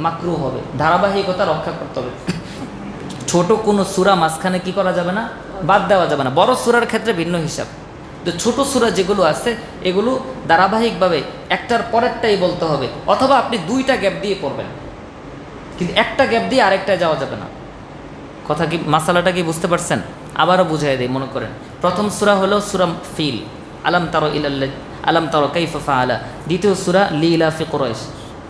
মাকরু হবে। ধারাবাহিকতা রক্ষা করতে হবে। ছোট কোনো সূরা মাঝখানে কি করা যাবে না? বাদ দেওয়া যাবে না। বড় সূরার ক্ষেত্রে ভিন্ন হিসাব। তো ছোট সূরা যেগুলো আছে এগুলো ধারাবাহিকভাবে একটার পরেরটাই বলতে হবে, অথবা আপনি 2টা গ্যাপ দিয়ে পড়বেন, কিন্তু একটা গ্যাপ দিয়ে আরেকটায় যাওয়া যাবে না। কথা কি, মাসালাটা কি বুঝতে পারছেন? আবারও বুঝাই দেই। মনে করেন প্রথম সূরা হলো সূরা ফিল, আলাম তারা কাইফা ফাআলা। দ্বিতীয় সূরা লিইলাফি কুরাইশ।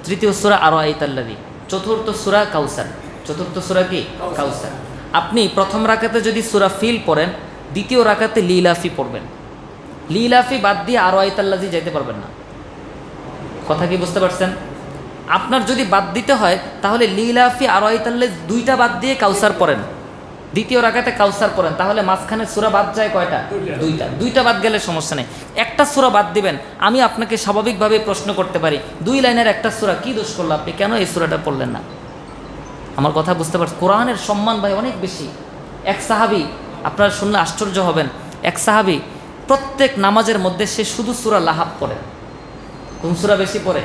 তৃতীয় সূরা আরাআইতাল্লাযী। চতুর্থ সূরা কাউসার। চতুর্থ সূরা কি? কাউসার। আপনি প্রথম রাকাতে যদি সূরা ফিল পড়েন, দ্বিতীয় রাকাতে লিইলাফি পড়বেন। লিইলাফি বাদ দিয়ে আরাআইতাল্লাযী যেতে পারবেন না। কথা কি বুঝতে পারছেন? আপনার যদি বাদ দিতে হয় তাহলে লিইলাফি আরাআইতাল্লাযী 2টা বাদ দিয়ে কাউসার পড়েন। দ্বিতীয় রাকাতে কাউসার পড়েন, তাহলে মাঝখানে সূরা বাদ যায় কয়টা? দুইটা বাদ গেলে সমস্যা নেই, একটা সূরা বাদ দিবেন। আমি আপনাকে স্বাভাবিকভাবে প্রশ্ন করতে পারি, 2 লাইনের একটা সূরা কি দোষ করলো আপনি, কেন এই সূরাটা পড়লেন না? আমার কথা বুঝতে পারছেন? কোরআনের সম্মান ভাই অনেক বেশি। এক সাহাবী, আপনারা শুনলে আশ্চর্য হবেন, এক সাহাবী প্রত্যেক নামাজের মধ্যে সে শুধু সূরা লাহাব পড়ে। কোন সূরা বেশি পড়ে?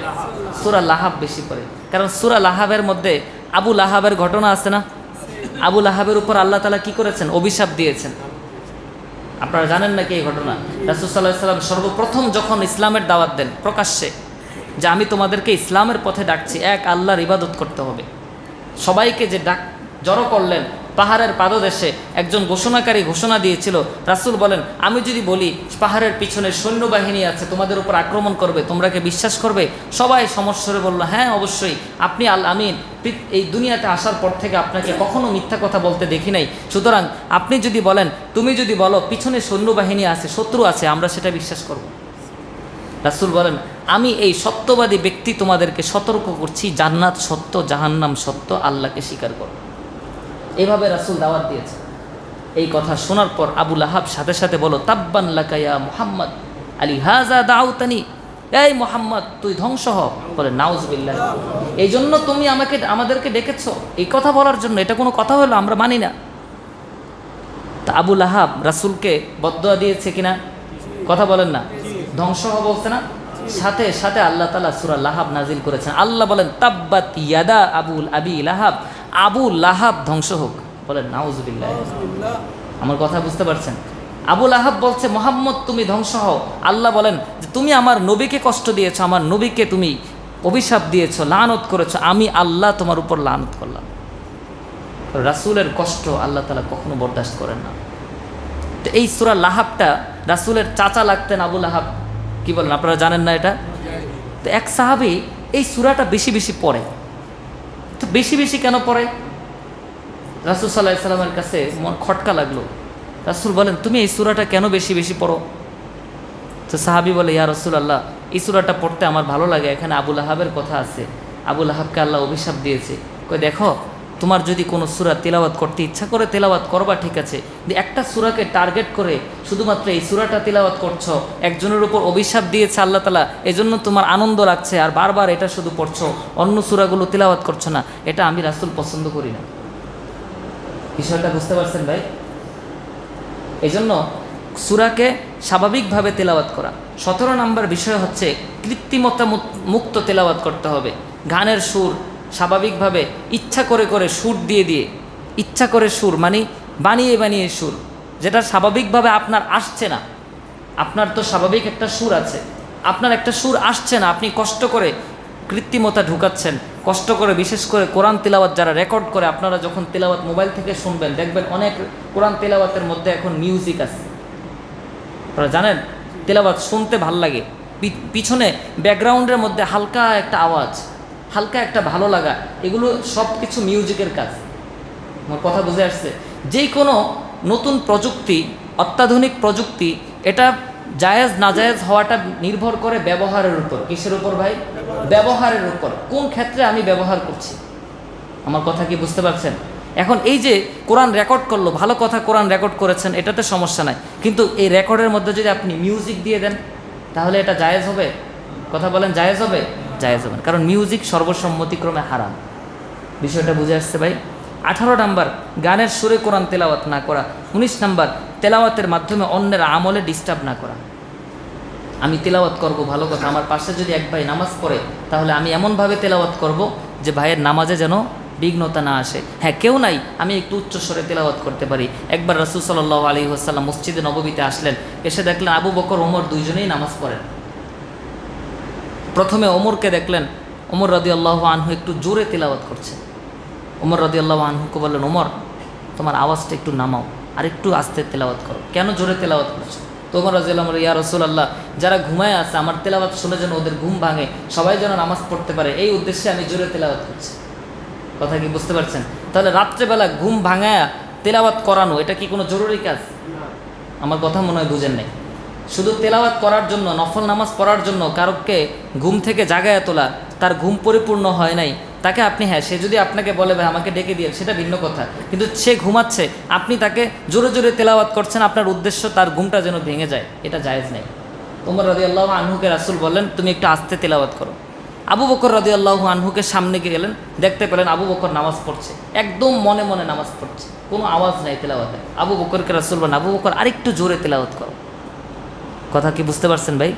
সূরা লাহাব বেশি পড়ে। কারণ সূরা লাহাবের মধ্যে আবু লাহাবের ঘটনা আছে না? আবু লাহাবের উপর আল্লাহ তাআলা কি করেছেন? অভিশাপ দিয়েছেন। আপনারা জানেন নাকি এই ঘটনা? রাসূল সাল্লাল্লাহু আলাইহি ওয়াসাল্লাম সর্বপ্রথম যখন ইসলামের দাওয়াত দেন প্রকাশ্যে, যে আমি তোমাদেরকে ইসলামের পথে ডাকছি, এক আল্লাহর ইবাদত করতে হবে, সবাইকে যে ডাক জড়ো করলেন পাহাড়ের পাদদেশে, একজন ঘোষণাকারী ঘোষণা দিয়েছিল। রাসূল বলেন, আমি যদি বলি পাহাড়ের পিছনে সৈন্যবাহিনী আছে তোমাদের উপর আক্রমণ করবে, তোমরা কি বিশ্বাস করবে? সবাই সমস্বরে বলল, হ্যাঁ অবশ্যই, আপনি আল আমিন, এই দুনিয়াতে আসার পর থেকে আপনাকে কখনো মিথ্যা কথা বলতে দেখি নাই, সুতরাং আপনি যদি বলেন, তুমি যদি বলো পিছনে সৈন্যবাহিনী আছে, শত্রু আছে, আমরা সেটা বিশ্বাস করব। রাসূল বলেন, আমি এই সত্যবাদী ব্যক্তি তোমাদেরকে সতর্ক করছি, জান্নাত সত্য, জাহান্নাম সত্য, আল্লাহকে স্বীকার করো। এইভাবে রাসূল দাওয়াত দিয়েছে। এই কথা শোনার পর আবু লাহাব সাথে সাথে বলো, তাব্বান লাকা ইয়া মুহাম্মদ আলী হাযা দাউতানি, এই মুহাম্মদ তুই ধ্বংস হ। বলে নাউজুবিল্লাহ, এই জন্য তুমি আমাদেরকে ডেকেছো এই কথা বলার জন্য? এটা কোনো কথা হলো? আমরা মানি না। তা আবু লাহাব রাসূলকে বদদুয়া দিয়েছে কিনা? কথা বলেন না, ধ্বংস হ বলছে না? সাথে সাথে আল্লাহ তাআলা সূরা লাহাব নাজিল করেছেন। আল্লাহ বলেন, তাব্বাত ইয়াদা আবি লাহাব, আবু লাহাব ধ্বংস হোক। বলেন নাউজুবিল্লাহ। আমার কথা বুঝতে পারছেন? আবু লাহাব বলছে, মুহাম্মদ তুমি ধ্বংস হও। আল্লাহ বলেন যে তুমি আমার নবীকে কষ্ট দিয়েছো, আমার নবীকে তুমি অভিশাপ দিয়েছো, লানত করেছো, আমি আল্লাহ তোমার উপর লানত করলাম। রাসূলের কষ্ট আল্লাহ তাআলা কখনো বরদাস্ত করেন না। তো এই সূরা লাহাবটা রাসূলের চাচা লাগতেন আবু লাহাব। কি বলেন, আপনারা জানেন না এটা? তো এক সাহাবী এই সূরাটা বেশি বেশি পড়ে। তো বেশি বেশি কেন পড়ে? রাসূল সাল্লাল্লাহু আলাইহি ওয়াসাল্লামের কাছে মন খটকা লাগলো। রাসূল বলেন, তুমি এই সূরাটা কেন বেশি বেশি পড়ো? তো সাহাবী বলে, ইয়া রাসূলুল্লাহ, এই সূরাটা পড়তে আমার ভালো লাগে, এখানে আবু লাহাবের কথা আছে, আবু লাহাবকে আল্লাহ অভিশাপ দিয়েছে। কই দেখো, তোমার যদি কোনো সূরা তেলাওয়াত করতে ইচ্ছা করে তেলাওয়াত করবা, ঠিক আছে, একটা সূরাকে টার্গেট করে শুধুমাত্র এই সূরাটা তেলাওয়াত করছো, একজনের উপর অভিশাপ দিয়েছে আল্লাহ তাআলা, এজন্য তোমার আনন্দ লাগছে আর বারবার এটা শুধু পড়ছো, অন্য সূরাগুলো তেলাওয়াত করছো না, এটা আমি রাসূল পছন্দ করি না। বিষয়টা বুঝতে পারছেন ভাই? এজন্য সূরাকে স্বাভাবিকভাবে তেলাওয়াত করা। 17 নম্বর বিষয় হচ্ছে কৃত্রিমতা মুক্ত তেলাওয়াত করতে হবে। গানের সুর স্বাভাবিকভাবে ইচ্ছা করে করে সুর দিয়ে দিয়ে, ইচ্ছা করে সুর মানে বানিয়ে বানিয়ে সুর, যেটা স্বাভাবিকভাবে আপনার আসছে না। আপনার তো স্বাভাবিক একটা সুর আছে, আপনার একটা সুর আসছে না, আপনি কষ্ট করে কৃত্রিমতা ঢুকাচ্ছেন, কষ্ট করে। বিশেষ করে কোরআন তেলাওয়াত যারা রেকর্ড করে, আপনারা যখন তেলাওয়াত মোবাইল থেকে শুনবেন দেখবেন অনেক কোরআন তেলাওয়াতের মধ্যে এখন মিউজিক আছে। আপনারা জানেন, তেলাওয়াত শুনতে ভাল লাগে, পিছনে ব্যাকগ্রাউন্ডের মধ্যে হালকা একটা আওয়াজ, হালকা একটা ভালো লাগা, এগুলো সব কিছু মিউজিকের কাজ। আমার কথা বুঝে আসছে? যেই কোনো নতুন প্রযুক্তি, অত্যাধুনিক প্রযুক্তি, এটা জায়েজ নাজায়েজ হওয়াটা নির্ভর করে ব্যবহারের উপর। কিসের উপর ভাই? ব্যবহারের উপর। কোন ক্ষেত্রে আমি ব্যবহার করছি। আমার কথা কি বুঝতে পারছেন? এখন এই যে কোরআন রেকর্ড করলো, ভালো কথা, কোরআন রেকর্ড করেছেন, এটাতে সমস্যা নাই, কিন্তু এই রেকর্ডের মধ্যে যদি আপনি মিউজিক দিয়ে দেন, তাহলে এটা জায়েজ হবে? কথা বলেন, জায়েজ হবে? জায়েজ হবে না, কারণ মিউজিক সর্বসম্মতিক্রমে হারাম। বিষয়টা বুঝে আসছে ভাই? 18 নম্বর, গানের সুরে কোরআন তেলাওয়াত না করা। 19 নম্বর, তেলাওয়াতের মাধ্যমে অন্যের আমলে ডিস্টার্ব না করা। আমি তেলাওয়াত করব, ভালো কথা, আমার পাশে যদি এক ভাই নামাজ পড়ে, তাহলে আমি এমনভাবে তেলাওয়াত করব যে ভাইয়ের নামাজে যেন বিঘ্নতা না আসে। হ্যাঁ, কেউ নাই, আমি একটু উচ্চস্বরে তেলাওয়াত করতে পারি। একবার রাসূল সাল্লাল্লাহু আলাইহি ওয়াসাল্লাম মসজিদে নববীতে আসলেন, এসে দেখলেন আবু বকর ওমর দুইজনেই নামাজ পড়েন। প্রথমে ওমরকে দেখলেন, ওমর রাদিয়াল্লাহু আনহু একটু জোরে তেলাওয়াত করছে। ওমর রাদিয়াল্লাহু আনহুকে বললেন, ওমর তোমার আওয়াজটা একটু নামাও, আর একটু আস্তে তেলাওয়াত করো, কেন জোরে তেলাওয়াত করছো? তো ওমর রাদিয়াল্লাহু আনহু, ইয়া রাসূলুল্লাহ, যারা ঘুমায় আছে আমার তেলাওয়াত শুনে যেন ওদের ঘুম ভাঙে, সবাই যেন নামাজ পড়তে পারে, এই উদ্দেশ্যে আমি জোরে তেলাওয়াত করছি। কথা কি বুঝতে পারছেন? তাহলে রাত্রেবেলা ঘুম ভাঙায়া তেলাওয়াত করানো, এটা কি কোনো জরুরি কাজ? আমার কথা মনে হয় বুঝেন নাই। শুধু তেলাওয়াত করার জন্য, নফল নামাজ পড়ার জন্য কারোকে ঘুম থেকে জাগায়া তোলা, তার ঘুম পরিপূর্ণ হয় নাই, তাকে আপনি, হ্যাঁ সে যদি আপনাকে বলে ভাই আমাকে ডেকে দিয়ে, সেটা ভিন্ন কথা, কিন্তু সে ঘুমাচ্ছে, আপনি তাকে জোরে জোরে তেলাওয়াত করছেন, আপনার উদ্দেশ্য তার ঘুমটা যেন ভেঙে যায়, এটা জায়েজ নেই। ওমর রাদিয়াল্লাহু আনহুকে রাসূল বললেন তুমি একটু আস্তে তেলাওয়াত করো। আবু বকর রাদিয়াল্লাহু আনহুকে সামনে গিয়ে গেলেন, দেখতে পেলেন আবু বকর নামাজ পড়ছে, একদম মনে মনে নামাজ পড়ছে, কোনো আওয়াজ নাই তেলাওয়াতে। আবু বকরকে রাসূল বলেন আবু বকর আরেকটু জোরে তেলাওয়াত করো। কথা কি বুঝতে পারছেন ভাই?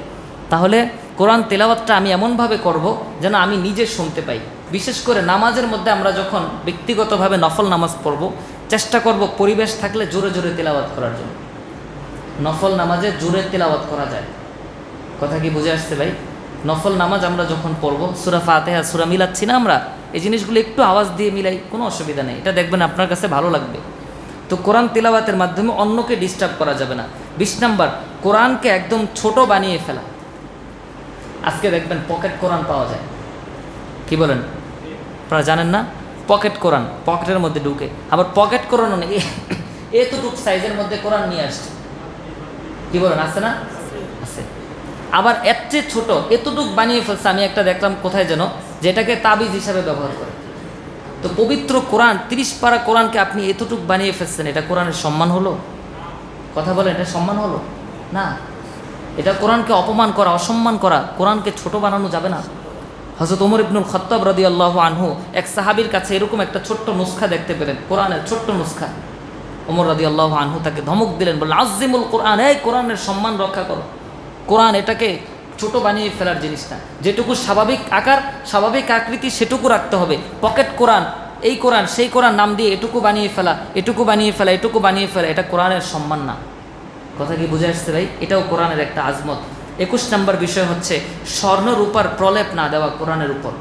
তাহলে কোরআন তেলাওয়াতটা আমি এমনভাবে করব যেন আমি নিজে শুনতে পাই। বিশেষ করে নামাজের মধ্যে আমরা যখন ব্যক্তিগতভাবে নফল নামাজ পড়ব, চেষ্টা করব পরিবেশ থাকলে জোরে জোরে তেলাওয়াত করার জন্য। নফল নামাজে জোরে তেলাওয়াত করা যায়। কথা কি বুঝে আসছে ভাই? নফল নামাজ আমরা যখন পড়ব, সূরা ফাতিহা সূরা মিলাচ্ছি না আমরা, এই জিনিসগুলো একটু আওয়াজ দিয়ে মিলাই, কোনো অসুবিধা নেই, এটা দেখবেন আপনার কাছে ভালো লাগবে। তো কোরআন তেলাওয়াতের মাধ্যমে অন্যকে ডিস্টার্ব করা যাবে না। 20 নাম্বার, কোরআনকে একদম ছোট বানিয়ে ফেলা। আজকে দেখবেন পকেট কোরআন পাওয়া যায়, কি বলেন? আপনারা জানেন না? পকেট কোরআন, পকেটের মধ্যে ঢুকে, আবার পকেট কোরআনও নেই, এতটুক সাইজের মধ্যে কোরআন নিয়ে আসছে, কি বলেন? আছে না? আছে। আবার এর চেয়ে ছোট এতটুক বানিয়ে ফেলছে, আমি একটা দেখলাম কোথায় যেন, যেটাকে তাবিজ হিসাবে ব্যবহার করে। তো পবিত্র কোরআন 30 পারা কোরআনকে আপনি এতটুক বানিয়ে ফেলছেন, এটা কোরআনের সম্মান হলো? কথা বলেন, এটা সম্মান হলো না? এটা কোরআনকে অপমান করা, অসম্মান করা। কোরআনকে ছোট বানানো যাবে না। হযরত ওমর ইবনুল খাত্তাব রাদিয়াল্লাহু আনহু এক সাহাবীর কাছে এরকম একটা ছোট্ট নুসখা দেখতে পেলেন, কোরআনের ছোট্ট নুসখা। ওমর রাদিয়াল্লাহু আনহু তাকে ধমক দিলেন, বললেন আযিমুল কোরআন, এই কোরআনের সম্মান রক্ষা করো। কোরআন এটাকে ছোট বানিয়ে ফেলার জিনিস না, যেটুকু স্বাভাবিক আকার, স্বাভাবিক আকৃতি সেটুকু রাখতে হবে। পকেট কোরআন, এই কোরআন সেই কোরআন নাম দিয়ে এটুকু বানিয়ে ফেলা, এটুকু বানিয়ে ফেলা, এটুকু বানিয়ে ফেলা, এটা কোরআনের সম্মান না। কথা কি বুঝে আসছে ভাই? এটাও কোরআনের একটা আজমত। 21 নম্বর বিষয় হচ্ছে স্বর্ণ রূপার প্রলেপ না দেওয়া কোরআনের উপর।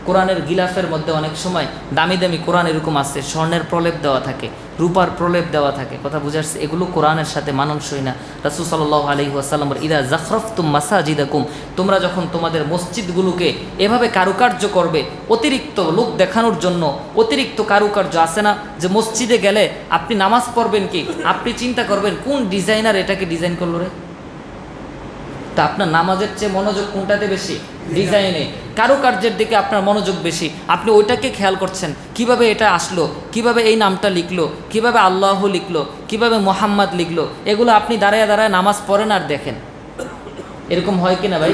কোরআনের গিলাফের মধ্যে অনেক সময় দামি দামি কোরআন এরকম আছে, স্বর্ণের প্রলেপ দেওয়া থাকে, রূপার প্রলেপ দেওয়া থাকে। কথা বুঝে আসছে? এগুলো কোরআনের সাথে মানানসই না। রাসূল সাল্লাল্লাহু আলাইহি ওয়াসাল্লাম বলেন, ইদা যাখরাফতুম মাসাজিদাকুম, তোমরা যখন তোমাদের মসজিদগুলোকে এভাবে কারুকার্য করবে, অতিরিক্ত লোক দেখানোর জন্য অতিরিক্ত কারুকার্য আছে না, যে মসজিদে গেলে আপনি নামাজ পড়বেন কি, আপনি চিন্তা করবেন কোন ডিজাইনার এটাকে ডিজাইন করলো রে। তা আপনার নামাজের চেয়ে মনোযোগ কোনটাতে বেশি? ডিজাইনে, কারুকার্যের দিকে আপনার মনোযোগ বেশি। আপনি ওইটাকে খেয়াল করছেন, কিভাবে এটা আসলো, কিভাবে এই নামটা লিখলো, কিভাবে আল্লাহ লিখলো, কিভাবে মোহাম্মদ লিখলো। এগুলো আপনি দাঁড়ায় দাঁড়ায় নামাজ পড়েন আর দেখেন। এরকম হয় কি না ভাই?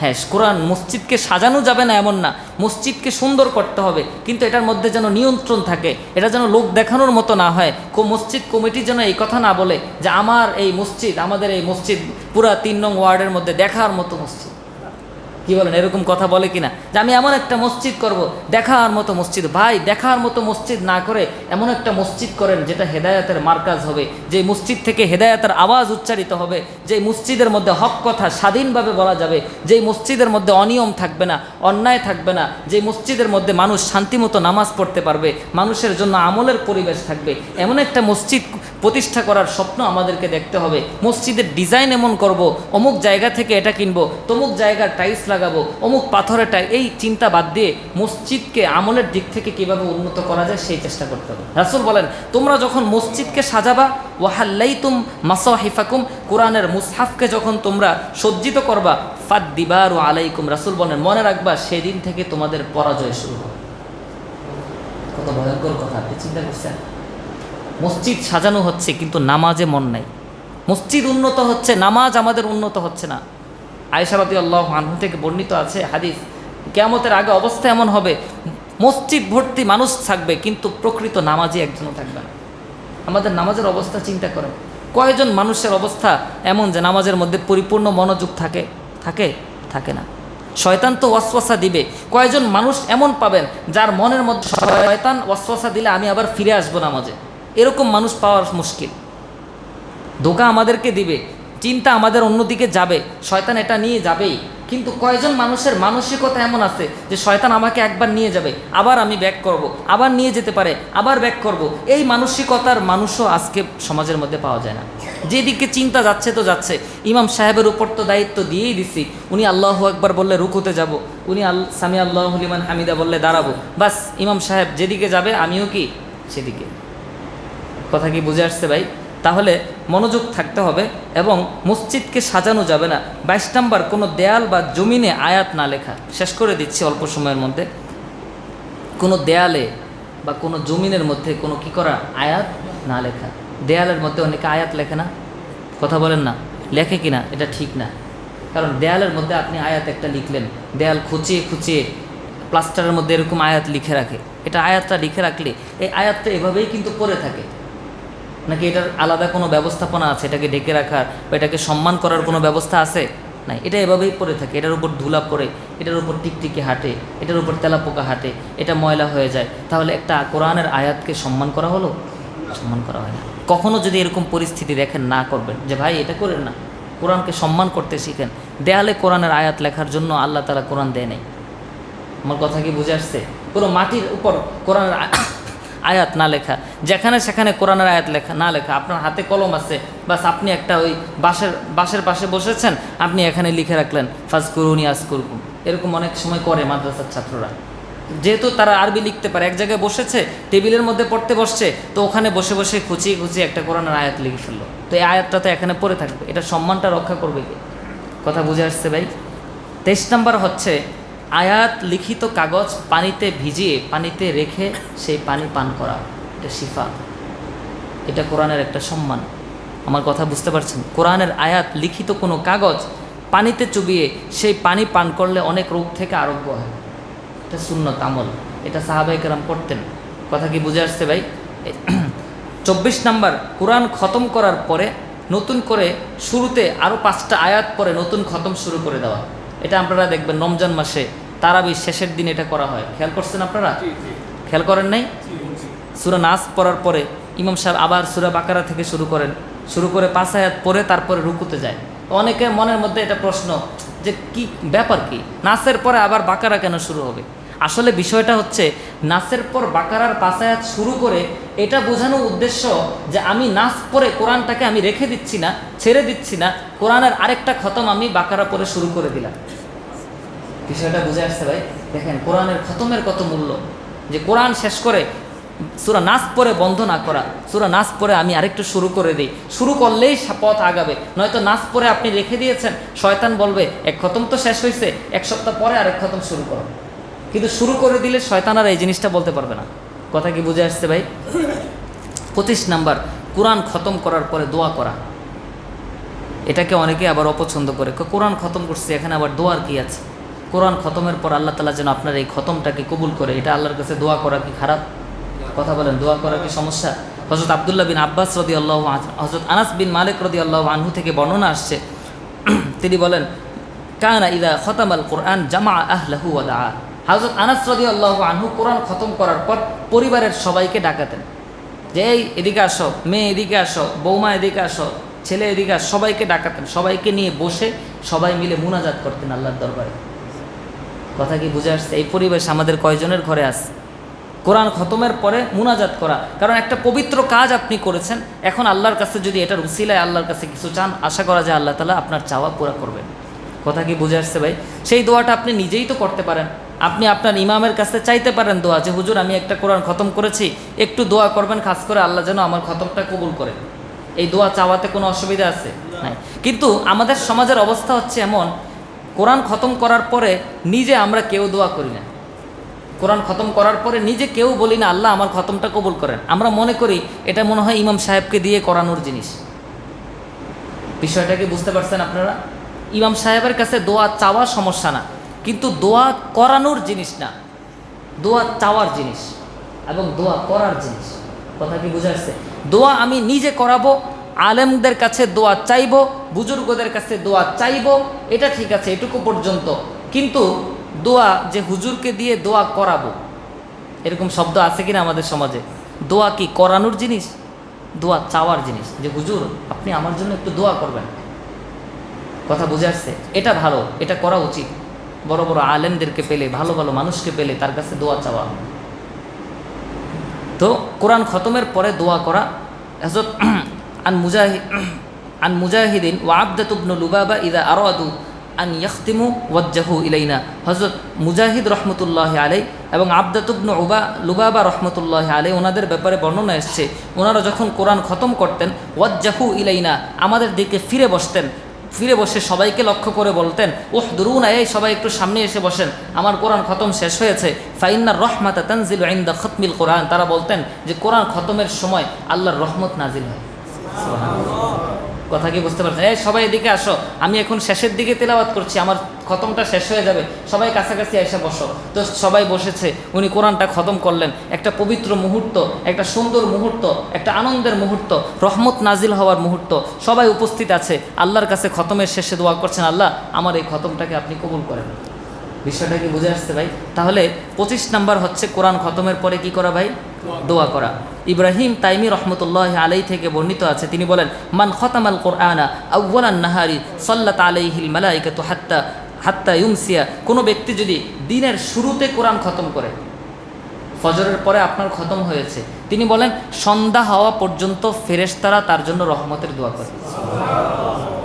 হ্যাঁ, কোরআন মসজিদকে সাজানো যাবে না এমন না, মসজিদকে সুন্দর করতে হবে, কিন্তু এটার মধ্যে যেন নিয়ন্ত্রণ থাকে, এটা যেন লোক দেখানোর মতো না হয়। মসজিদ কমিটি যেন এই কথা না বলে যে আমার এই মসজিদ, আমাদের এই মসজিদ পুরা 3 নং ওয়ার্ডের মধ্যে দেখার মতো মসজিদ। কি বলেন? এরকম কথা বলে কিনা যে আমি এমন একটা মসজিদ করব, দেখার মতো মসজিদ। ভাই, দেখার মতো মসজিদ না করে এমন একটা মসজিদ করেন যেটা হেদায়েতের মার্কাজ হবে, যে মসজিদ থেকে হেদায়েতের আওয়াজ উচ্চারিত হবে, যে মসজিদের মধ্যে হক কথা স্বাধীনভাবে বলা যাবে, যে মসজিদের মধ্যে অনিয়ম থাকবে না, অন্যায় থাকবে না, যে মসজিদের মধ্যে মানুষ শান্তিমতো নামাজ পড়তে পারবে, মানুষের জন্য আমলের পরিবেশ থাকবে, এমন একটা মসজিদ প্রতিষ্ঠা করার স্বপ্ন আমাদেরকে দেখতে হবে। মসজিদের ডিজাইন এমন করব, অমুক জায়গা থেকে এটা কিনবো, তমুক জায়গার টাইলস লাগাবো, অমুক পাথরের টাইল, এই চিন্তা বাদ দিয়ে মসজিদকে আমলের দিক থেকে কিভাবে উন্নত করা যায় সেই চেষ্টা করতে হবে। রাসূল বলেন, তোমরা যখন মসজিদকে সাজাবা, ওয়াহাল্লাইতুম মাসাহিফাকুম, কোরআনের মুসহাফকে যখন তোমরা সজ্জিত করবা, ফাদ্দিবারু আলাইকুম, রাসূল বলেন মনে রাখবা সেদিন থেকে তোমাদের পরাজয় শুরু হবে। কত ভয়ঙ্কর কথা! আপনি চিন্তা করছেন, মসজিদ সাজানো হচ্ছে কিন্তু নামাজে মন নাই। মসজিদ উন্নত হচ্ছে, নামাজ আমাদের উন্নত হচ্ছে না। আয়েশা রাদিয়াল্লাহু আনহা থেকে বর্ণিত আছে হাদিস, কিয়ামতের আগে অবস্থা এমন হবে, মসজিদ ভর্তি মানুষ থাকবে কিন্তু প্রকৃত নামাজি একজনও থাকবে না। আমাদের নামাজের অবস্থা চিন্তা করেন, কয়জন মানুষের অবস্থা এমন যে নামাজের মধ্যে পরিপূর্ণ মনোযোগ থাকে? থাকে? থাকে না। শয়তান তো ওয়াসওয়াসা দিবে। কয়জন মানুষ এমন পাবেন যার মনের মধ্যে শয়তান ওয়াসওয়াসা দিলে আমি আবার ফিরে আসবো নামাজে, এরকম মানুষ পাওয়ার মুশকিল। ধোঁকা আমাদেরকে দিবে, চিন্তা আমাদের অন্যদিকে যাবে, শয়তান এটা নিয়ে যাবেই। কিন্তু কয়জন মানুষের মানসিকতা এমন আছে যে শয়তান আমাকে একবার নিয়ে যাবে, আবার আমি ব্যাক করব, আবার নিয়ে যেতে পারে, আবার ব্যাক করব। এই মানসিকতার মানুষও আজকে সমাজের মধ্যে পাওয়া যায় না। যেদিকে চিন্তা যাচ্ছে তো যাচ্ছে। ইমাম সাহেবের উপর তো দায়িত্ব দিয়েই দিছি, উনি আল্লাহু আকবার বললে রুকুতে যাব, উনি সামি আল্লাহু লিমান হামিদা বললে দাঁড়াবো, বাস ইমাম সাহেব যেদিকে যাবে আমিও কি সেদিকে। কথা কি বুঝে আসছে ভাই? তাহলে মনোযোগ থাকতে হবে এবং মসজিদকে সাজানো যাবে না। 22 নম্বর, কোনো দেয়াল বা জমিনে আয়াত না লেখা। শেষ করে দিচ্ছি অল্প সময়ের মধ্যে। কোনো দেয়ালে বা কোনো জমিনের মধ্যে কোনো কি করা আয়াত না লেখা। দেয়ালের মধ্যে অনেকে আয়াত লেখে না, কথা বলেন না, লেখে কি না? এটা ঠিক না। কারণ দেয়ালের মধ্যে আপনি আয়াত একটা লিখলেন, দেয়াল খুঁচিয়ে খুঁচিয়ে প্লাস্টারের মধ্যে এরকম আয়াত লিখে রাখে, এটা আয়াতটা লিখে রাখলে এই আয়াতটা এভাবেই কিন্তু পড়ে থাকে, নাকি এটার আলাদা কোনো ব্যবস্থাপনা আছে এটাকে ঢেকে রাখার বা এটাকে সম্মান করার কোনো ব্যবস্থা আছে? নাই, এটা এভাবেই পড়ে থাকে। এটার উপর ধুলা পড়ে, এটার উপর টিকটিকি হাঁটে, এটার উপর তেলাপোকা হাঁটে, এটা ময়লা হয়ে যায়। তাহলে একটা কোরআনের আয়াতকে সম্মান করা হলো? সম্মান করা হয় না। কখনও যদি এরকম পরিস্থিতি দেখেন, না করবেন যে ভাই এটা করেন না, কোরআনকে সম্মান করতে শিখেন। দেয়ালে কোরআনের আয়াত লেখার জন্য আল্লাহ তাআলা কোরআন দেয় নাই। আমার কথা কি বুঝে আসছে? পুরো মাটির উপর কোরআনের আয়াত না লেখা, যেখানে সেখানে কোরআনের আয়াত লেখা না লেখা। আপনার হাতে কলম আছে, বাস আপনি একটা ওই বাঁশের পাশে বসেছেন, আপনি এখানে লিখে রাখলেন ফাজকুরুনি আজকুরকুম। এরকম অনেক সময় করে মাদ্রাসার ছাত্ররা, যেহেতু তারা আরবি লিখতে পারে, এক জায়গায় বসেছে, টেবিলের মধ্যে পড়তে বসছে, তো ওখানে বসে বসে খুঁচিয়ে খুঁচিয়ে একটা কোরআনের আয়াত লিখে ফেললো। তো এই আয়াতটা তো এখানে পড়ে থাকবে, এটা সম্মানটা রক্ষা করবে কি? কথা বুঝে আসছে ভাই? 23 নম্বর হচ্ছে আয়াত লিখিত কাগজ পানিতে ভিজিয়ে পানিতে রেখে সেই পানি পান করা, এটা শিফা, এটা কোরআনের একটা সম্মান। আমার কথা বুঝতে পারছেন? কোরআনের আয়াত লিখিত কোনো কাগজ পানিতে চুবিয়ে সেই পানি পান করলে অনেক রোগ থেকে আরোগ্য হয়, এটা সুন্নত আমল, এটা সাহাবায়ে কেরাম করতেন। কথা কি বুঝে আসছে ভাই? 24 নম্বর কোরআন খতম করার পরে নতুন করে শুরুতে আরও 5টা আয়াত পরে নতুন খতম শুরু করে দেওয়া। এটা আপনারা দেখবেন রমজান মাসে তারাবির শেষের দিন এটা করা হয়, খেয়াল করছেন আপনারা? খেয়াল করেন নাই? সূরা নাস পড়ার পরে ইমাম সাহেব আবার সূরা বাকারা থেকে শুরু করে 5 আয়াত পরে তারপরে রুকুতে যায়। অনেকের মনের মধ্যে এটা প্রশ্ন যে কি ব্যাপার, কি নাসের পরে আবার বাকারা কেন শুরু হবে? আসলে বিষয়টা হচ্ছে নাসের পর বাকারার 5 আয়াত শুরু করে এটা বোঝানোর উদ্দেশ্য যে আমি নাস পরে কোরআনটাকে আমি রেখে দিচ্ছি না, ছেড়ে দিচ্ছি না, কোরআনের আরেকটা খতম আমি বাকারা পরে শুরু করে দিলাম। বিষয়টা বুঝে আসছে ভাই? দেখেন কোরআনের খতমের কত মূল্য, যে কোরআন শেষ করে সূরা নাস পরে বন্ধ না করা, সূরা নাস পরে আমি আরেকটু শুরু করে দিই, শুরু করলেই পথ আগাবে। নয়তো নাস পরে আপনি রেখে দিয়েছেন, শয়তান বলবে এক খতম তো শেষ হয়েছে, 1 সপ্তাহ পরে আরেক খতম শুরু করো, কিন্তু শুরু করে দিলে শয়তান আর এই জিনিসটা বলতে পারবে না। কথা কি বুঝে আসছে ভাই? 25 নাম্বার কোরআন খতম করার পরে দোয়া করা। এটাকে অনেকে আবার অপছন্দ করে, কোরআন খতম করছে এখানে আবার দোয়ার কি আছে? কোরআন খতমের পর আল্লাহ তাআলা যেন আপনার এই খতমটাকে কবুল করে, এটা আল্লাহর কাছে দোয়া করা কি খারাপ? কথা বলেন, দোয়া করা কি সমস্যা? হযরত আব্দুল্লাহ বিন আব্বাস রাদিয়াল্লাহু আনহু, হযরত আনাস বিন মালিক রাদিয়াল্লাহু আনহু থেকে বর্ণনা আসছে, তিনি বলেন কানা ইযা খতামাল কোরআন জামা আহলাহু ওয়া দাআ। হযরত আনাস রাদিয়াল্লাহু আনহু কোরআন খতম করার পর পরিবারের সবাইকে ডাকাতেন, যে এই এদিকে আসো, মেয়ে এদিকে আসো, বৌমা এদিকে আসো, ছেলে এদিকে আসো, সবাইকে ডাকাতেন, সবাইকে নিয়ে বসে সবাই মিলে মুনাজাত করতেন আল্লাহর দরবারে। কথা কি বুঝে আসছে? এই পরিবেশ আমাদের কয়জনের ঘরে আছে? কোরআন খতমের পরে মুনাজাত করা, কারণ একটা পবিত্র কাজ আপনি করেছেন, এখন আল্লাহর কাছে যদি এটার উসিলায় আল্লাহর কাছে কিছু চান, আশা করা যায় আল্লাহ তাআলা আপনার চাওয়া পুরা করবেন। কথা কি বুঝে আসছে ভাই? সেই দোয়াটা আপনি নিজেই তো করতে পারেন, আপনি আপনার ইমামের কাছে চাইতে পারেন দোয়া, যে হুজুর আমি একটা কোরআন খতম করেছি, একটু দোয়া করবেন, খাস করে আল্লাহ যেন আমার খতমটা কবুল করে। এই দোয়া চাওয়াতে কোনো অসুবিধা আছে? নাই। কিন্তু আমাদের সমাজের অবস্থা হচ্ছে এমন, কোরআন খতম করার পরে নিজে আমরা কেউ দোয়া করি না। কোরআন খতম করার পরে নিজে কেউ বলি না আল্লাহ আমার খতমটা কবুল করেন। আমরা মনে করি এটা মনে হয় ইমাম সাহেবকে দিয়ে করানোর জিনিস। বিষয়টাকে বুঝতে পারছেন আপনারা? ইমাম সাহেবের কাছে দোয়া চাওয়া সমস্যা না, কিন্তু দোয়া করানোর জিনিস না, দোয়া চাওয়ার জিনিস এবং দোয়া করার জিনিস। কথা কি বুঝে আসছে? দোয়া আমি নিজে করাবো, আলেমদের কাছে দোয়া চাইবো, বুজুর্গদের কাছে দোয়া চাইবো, এটা ঠিক আছে, এটুকু পর্যন্ত। কিন্তু দোয়া যে হুজুরকে দিয়ে দোয়া করাবো, এরকম শব্দ আছে কিনা আমাদের সমাজে? দোয়া কি করানোর জিনিস? দোয়া চাওয়ার জিনিস, যে হুজুর আপনি আমার জন্য একটু দোয়া করবেন। কথা বুঝে আসছে? এটা ভালো, এটা করা উচিত। বড় বড় আলেমদেরকে পেলে, ভালো ভালো মানুষকে পেলে তার কাছে দোয়া চাওয়া। তো কোরআন খতমের পরে দোয়া করা। হযরত আন মুজাহিদিন ওয়া আবদাত ইবনে লুবাবা ইযা আরাদু আন ইয়াখতিমু ওয়াজ্জাহু ইলাইনা। হযরত মুজাহিদ রহমতুল্লাহি আলাইহি এবং আবদাত ইবনে লুবাবা রহমতুল্লাহি আলাইহি, ওনাদের ব্যাপারে বর্ণনা এসছে, ওনারা যখন কোরআন খতম করতেন ওয়াজ্জাহু ইলাইনা, আমাদের দিকে ফিরে বসতেন, ফিরে বসে সবাইকে লক্ষ্য করে বলতেন, ওহ দুরুনা, এই সবাই একটু সামনে এসে বসেন, আমার কোরআন খতম শেষ হয়েছে। ফাইন্নার রহমাতা তানজিলু ইনদা খতমিল কোরআন, তারা বলতেন যে কোরআন খতমের সময় আল্লাহর রহমত নাজিল হয়। কথা কি বুঝতে পারছেন? এই সবাই এদিকে আসো, আমি এখন শেষের দিকে তেলাওয়াত করছি, আমার খতমটা শেষ হয়ে যাবে, সবাই কাছাকাছি এসে বসো। তো সবাই বসেছে, উনি কোরআনটা খতম করলেন। একটা পবিত্র মুহূর্ত, একটা সুন্দর মুহূর্ত, একটা আনন্দের মুহূর্ত, রহমত নাজিল হওয়ার মুহূর্ত। সবাই উপস্থিত আছে, আল্লাহর কাছে খতমের শেষে দোয়া করছেন, আল্লাহ আমার এই খতমটাকে আপনি কবুল করেন। বিষয়টা কি বুঝে আসছে ভাই? তাহলে 25 নাম্বার হচ্ছে কোরআন খতমের পরে কি করা ভাই? দোয়া করা। ইব্রাহিম তাইমি রহমতুল্লাহ আলাই থেকে বর্ণিত আছে, তিনি বলেন, মান খতামাল কোরআনা আউয়ালান নাহারি সাল্লাত আলাইহিল মালাইকাতু হাত্তা হাত্তা ইউমসিয়া, কোনো ব্যক্তি যদি দিনের শুরুতে কোরআন খতম করে, ফজরের পরে আপনার খতম হয়েছে, তিনি বলেন সন্ধ্যা হওয়া পর্যন্ত ফেরেশতারা তার জন্য রহমতের দোয়া করে।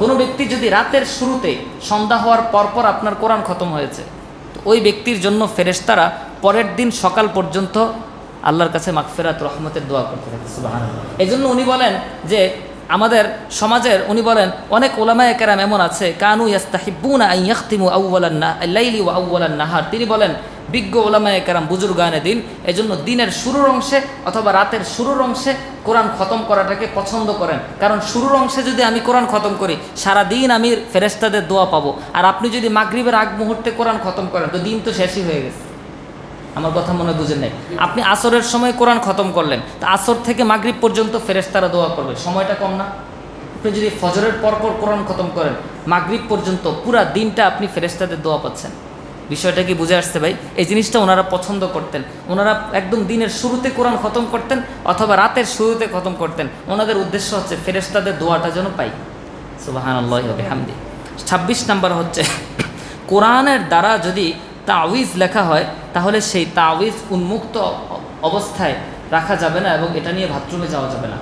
কোনো ব্যক্তি যদি রাতের শুরুতে, সন্ধ্যা হওয়ার পরপর আপনার কোরআন খতম হয়েছে, ওই ব্যক্তির জন্য ফেরেশতারা পরের দিন সকাল পর্যন্ত আল্লাহর কাছে মাগফিরাত রহমতের দোয়া করতে থাকে। সুবহানাল্লাহ। এই জন্য উনি বলেন যে আমাদের সমাজের, উনি বলেন অনেক ওলামায়ে কেরাম এমন আছে, কানু ইয়াস্তাহিব্বুনা আন ইয়াখতিমু আউওয়ালান লাইলি ওয়া আউওয়ালান নাহার, তিনি বলেন বিজ্ঞ ওলামায়ে কেরাম বুজুর্গানে দিন এজন্য দিনের শুরুর অংশে অথবা রাতের শুরুর অংশে কোরআন খতম করাটাকে পছন্দ করেন। কারণ শুরুর অংশে যদি আমি কোরআন খতম করি, সারা দিন আমি ফেরেশতাদের দোয়া পাবো। আর আপনি যদি মাগরিবের আগ মুহূর্তে কোরআন খতম করেন, তো দিন তো শেষই হয়ে গেছে। আমার কথা মনে বুঝেন নাই? আপনি আসরের সময় কোরআন খতম করলেন, তো আসর থেকে মাগরিব পর্যন্ত ফেরেশতারা দোয়া করবে, সময়টা কম না? আপনি যদি ফজরের পরপর কোরআন খতম করেন, মাগরিব পর্যন্ত পুরা দিনটা আপনি ফেরেশতাদের দোয়া পাচ্ছেন। বিষয়টা কি বুঝে আসছে ভাই? এই জিনিসটা ওনারা পছন্দ করতেন। ওনারা একদম দিনের শুরুতে কোরআন খতম করতেন অথবা রাতের শুরুতে খতম করতেন। ওনাদের উদ্দেশ্য হচ্ছে ফেরেশতাদের দোয়াটা যেন পাই। সুবহানাল্লাহি ওয়া বিহামদি। 26 নাম্বার হচ্ছে কোরআনের দ্বারা যদি তাওয়িজ লেখা হয়, তাহলে সেই তাওয়িজ উন্মুক্ত অবস্থায় রাখা যাবে না এবং এটা নিয়ে বাথরুমে যাওয়া যাবে না।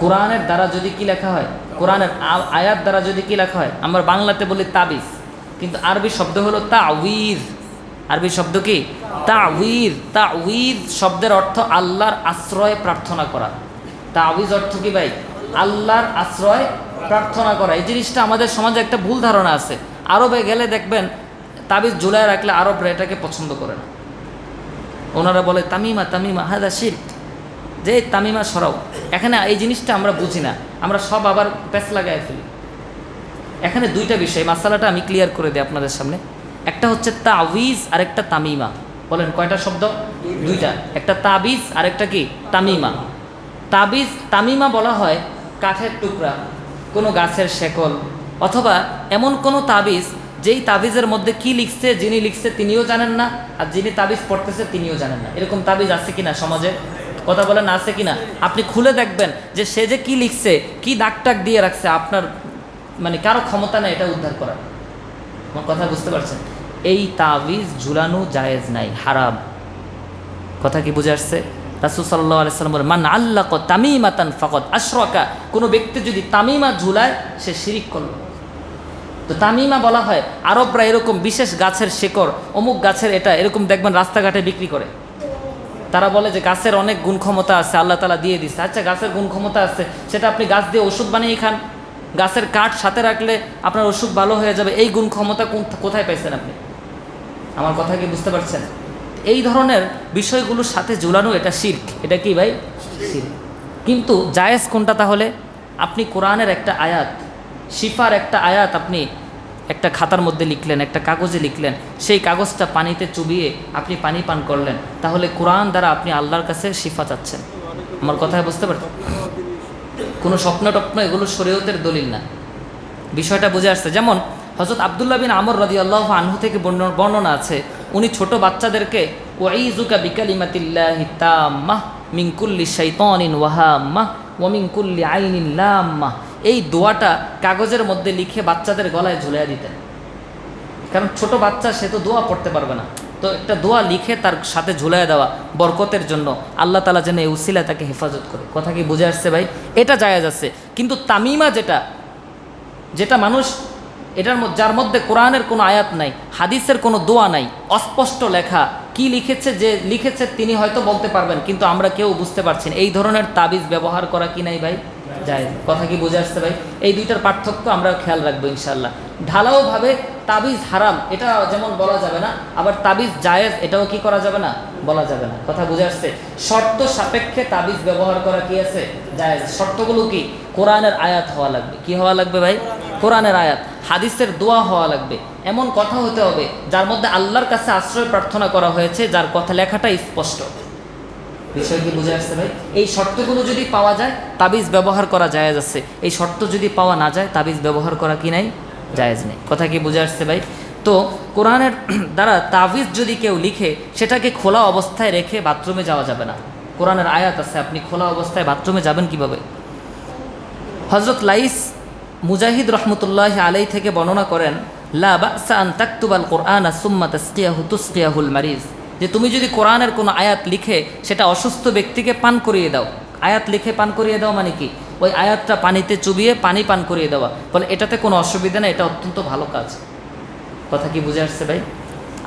কোরআনের দ্বারা যদি কি লেখা হয়, কোরআনের আয়াত দ্বারা যদি কি লেখা হয়, আমরা বাংলাতে বলি তাবিজ, কিন্তু আরবি শব্দ হলো তাওয়িজ। আরবি শব্দ কি? তাওয়িজ। তাওয়িজ শব্দের অর্থ আল্লাহর আশ্রয় প্রার্থনা করা। তাওয়িজ অর্থ কি ভাই? আল্লাহর আশ্রয় প্রার্থনা করা। এই জিনিসটা আমাদের সমাজে একটা ভুল ধারণা আছে। আরবে গেলে দেখবেন তাবিজ ঝুলায় রাখলে আরবরা এটাকে পছন্দ করে না। ওনারা বলে তামিমা তামিমা হাদা শিরক, যে তামিমা সরাও। এখানে এই জিনিসটা আমরা বুঝি না, আমরা সব আবার প্যাচ লাগায় ফেলি। এখানে দুইটা বিষয়, মাসালাটা আমি ক্লিয়ার করে দিই আপনাদের সামনে। একটা হচ্ছে তাওয়িজ আর একটা তামিমা। বলেন কয়টা শব্দ? দুইটা। একটা তাবিজ আর একটা কি? তামিমা। তাবিজ, তামিমা বলা হয় কাঠের টুকরা, কোনো গাছের শেকল, অথবা এমন কোনো তাবিজ যেই তাবিজের মধ্যে কি লিখছে, যিনি লিখছে তিনিও জানেন না, আর যিনি তাবিজ পড়তেছে তিনিও জানেন না। এরকম তাবিজ আছে কিনা সমাজে? কথা বলেন আছে কিনা? আপনি খুলে দেখবেন যে সে যে কি লিখছে, কি দাগ টাক দিয়ে রাখছে, আপনার মানে কারো ক্ষমতা নেই এটা উদ্ধার করার। আমার কথা বুঝতে পারছেন? এই তাবিজ ঝুলানো জায়েজ নাই, হারাম। কথা কি বুঝে আসছে? রাসূল সাল্লাল্লাহু আলাইহি সাল্লাম বলেন, মান আল্লাকা তামিমাতান ফাকাদ আশরাকা, কোনো ব্যক্তি যদি তামিমা ঝুলায় সে শিরিক করল। তো তামিমা বলা হয়, আরবরা এরকম বিশেষ গাছের শেকড়, অমুক গাছের এটা, এরকম দেখবেন রাস্তাঘাটে বিক্রি করে। তারা বলে যে গাছের অনেক গুণ ক্ষমতা আছে, আল্লাহ তাআলা দিয়ে দিচ্ছে। আচ্ছা, গাছের গুণ ক্ষমতা আছে, সেটা আপনি গাছ দিয়ে ওষুধ বানিয়ে খান, গাছের কাঠ সাথে রাখলে আপনার ওষুধ ভালো হয়ে যাবে, এই গুণ ক্ষমতা কোথায় পাইছেন আপনি? আমার কথা কি বুঝতে পারছেন? এই ধরনের বিষয়গুলোর সাথে ঝুলানো এটা শিরক। এটা কি ভাই? শিরক। কিন্তু জায়েজ কোনটা তাহলে? আপনি কোরআনের একটা আয়াত, শিফার একটা আয়াত আপনি একটা খাতার মধ্যে লিখলেন, একটা কাগজে লিখলেন, সেই কাগজটা পানিতে চুবিয়ে আপনি পানি পান করলেন, তাহলে কোরআন দ্বারা আপনি আল্লাহর কাছে শিফা চাচ্ছেন। আমার কথায় বুঝতে পারছেন? কোনো স্বপ্ন টপ্ন এগুলো শরীয়তের দলিল না। বিষয়টা বুঝে আসছে? যেমন হযরত আব্দুল্লাহ বিন আমর রাদিয়াল্লাহু আনহু থেকে বর্ণনা আছে, উনি ছোট বাচ্চাদেরকে ওয়াইজুকা বিকালিমাতিল্লাহি তাম্মাহ মিন কুল্লি শাইতানিন ওয়া হাম্মাহ ওয়া মিন কুল্লি আইনিন লাম্মাহ, এই দোয়াটা কাগজের মধ্যে লিখে বাচ্চাদের গলায় ঝুলিয়ে দিতেন। কারণ ছোট বাচ্চা, সে তো দোয়া পড়তে পারবে না, তো একটা দোয়া লিখে তার সাথে ঝুলিয়ে দেওয়া বরকতের জন্য, আল্লাহ তাআলা যেন এই উসিলা তাকে হেফাজত করে। কথা কি বুঝে আসছে ভাই? এটা জায়েজ আছে। কিন্তু তামিমা যেটা মানুষ, এটার যার মধ্যে কোরআনের কোনো আয়াত নাই, হাদিসের কোনো দোয়া নাই, অস্পষ্ট লেখা, কি লিখেছে, যে লিখেছে তিনি হয়তো বলতে পারবেন, কিন্তু আমরা কেউ বুঝতে পারছি না, এই ধরনের তাবিজ ব্যবহার করা কি নাই ভাই? জায়েজ। কথা কি বুঝে আসছে ভাই? এই দুইটার পার্থক্য আমরা খেয়াল রাখবো ইনশাআল্লাহ। ঢালাওভাবে তাবিজ হারাম এটা যেমন বলা যাবে না, আবার তাবিজ জায়েজ এটাও কি করা যাবে না, বলা যাবে না। কথা বুঝে আসছে? শর্ত সাপেক্ষে তাবিজ ব্যবহার করা কি আছে, জায়েজ। শর্তগুলো কি? কোরআনের আয়াত হওয়া লাগবে। কি হওয়া লাগবে ভাই? কোরআনের আয়াত। হাদিসের দোয়া হওয়া লাগবে। এমন কথা হতে হবে যার মধ্যে আল্লাহর কাছে আশ্রয় প্রার্থনা করা হয়েছে, যার কথা লেখাটা স্পষ্ট। বিষয় কি বুঝে আসছে ভাই? এই শর্তগুলো যদি পাওয়া যায় তাবিজ ব্যবহার করা জায়েজ আছে। এই শর্ত যদি পাওয়া না যায় তাবিজ ব্যবহার করা কি নাই, জায়েজ নেই। কথা কি বুঝে আসছে ভাই? তো কোরআনের দ্বারা তাবিজ যদি কেউ লিখে সেটাকে খোলা অবস্থায় রেখে বাথরুমে যাওয়া যাবে না। কোরআনের আয়াত আছে, আপনি খোলা অবস্থায় বাথরুমে যাবেন কিভাবে? হযরত লাইস মুজাহিদ রহমতুল্লাহ আলাই থেকে বর্ণনা করেন, লা বা'সা আন তাকতুবাল কোরআনা সুম্মা তাসকিয়াহু তুসকিয়াহুল মারিজ, যে তুমি যদি কোরআনের কোনো আয়াত লিখে সেটা অসুস্থ ব্যক্তিকে পান করিয়ে দাও। আয়াত লিখে পান করিয়ে দাও মানে কি? ওই আয়াতটা পানিতে চুবিয়ে পানি পান করিয়ে দেওয়া। বলে এটাতে কোনো অসুবিধা নেই, এটা অত্যন্ত ভালো কাজ। কথা কি বুঝে আসছে ভাই?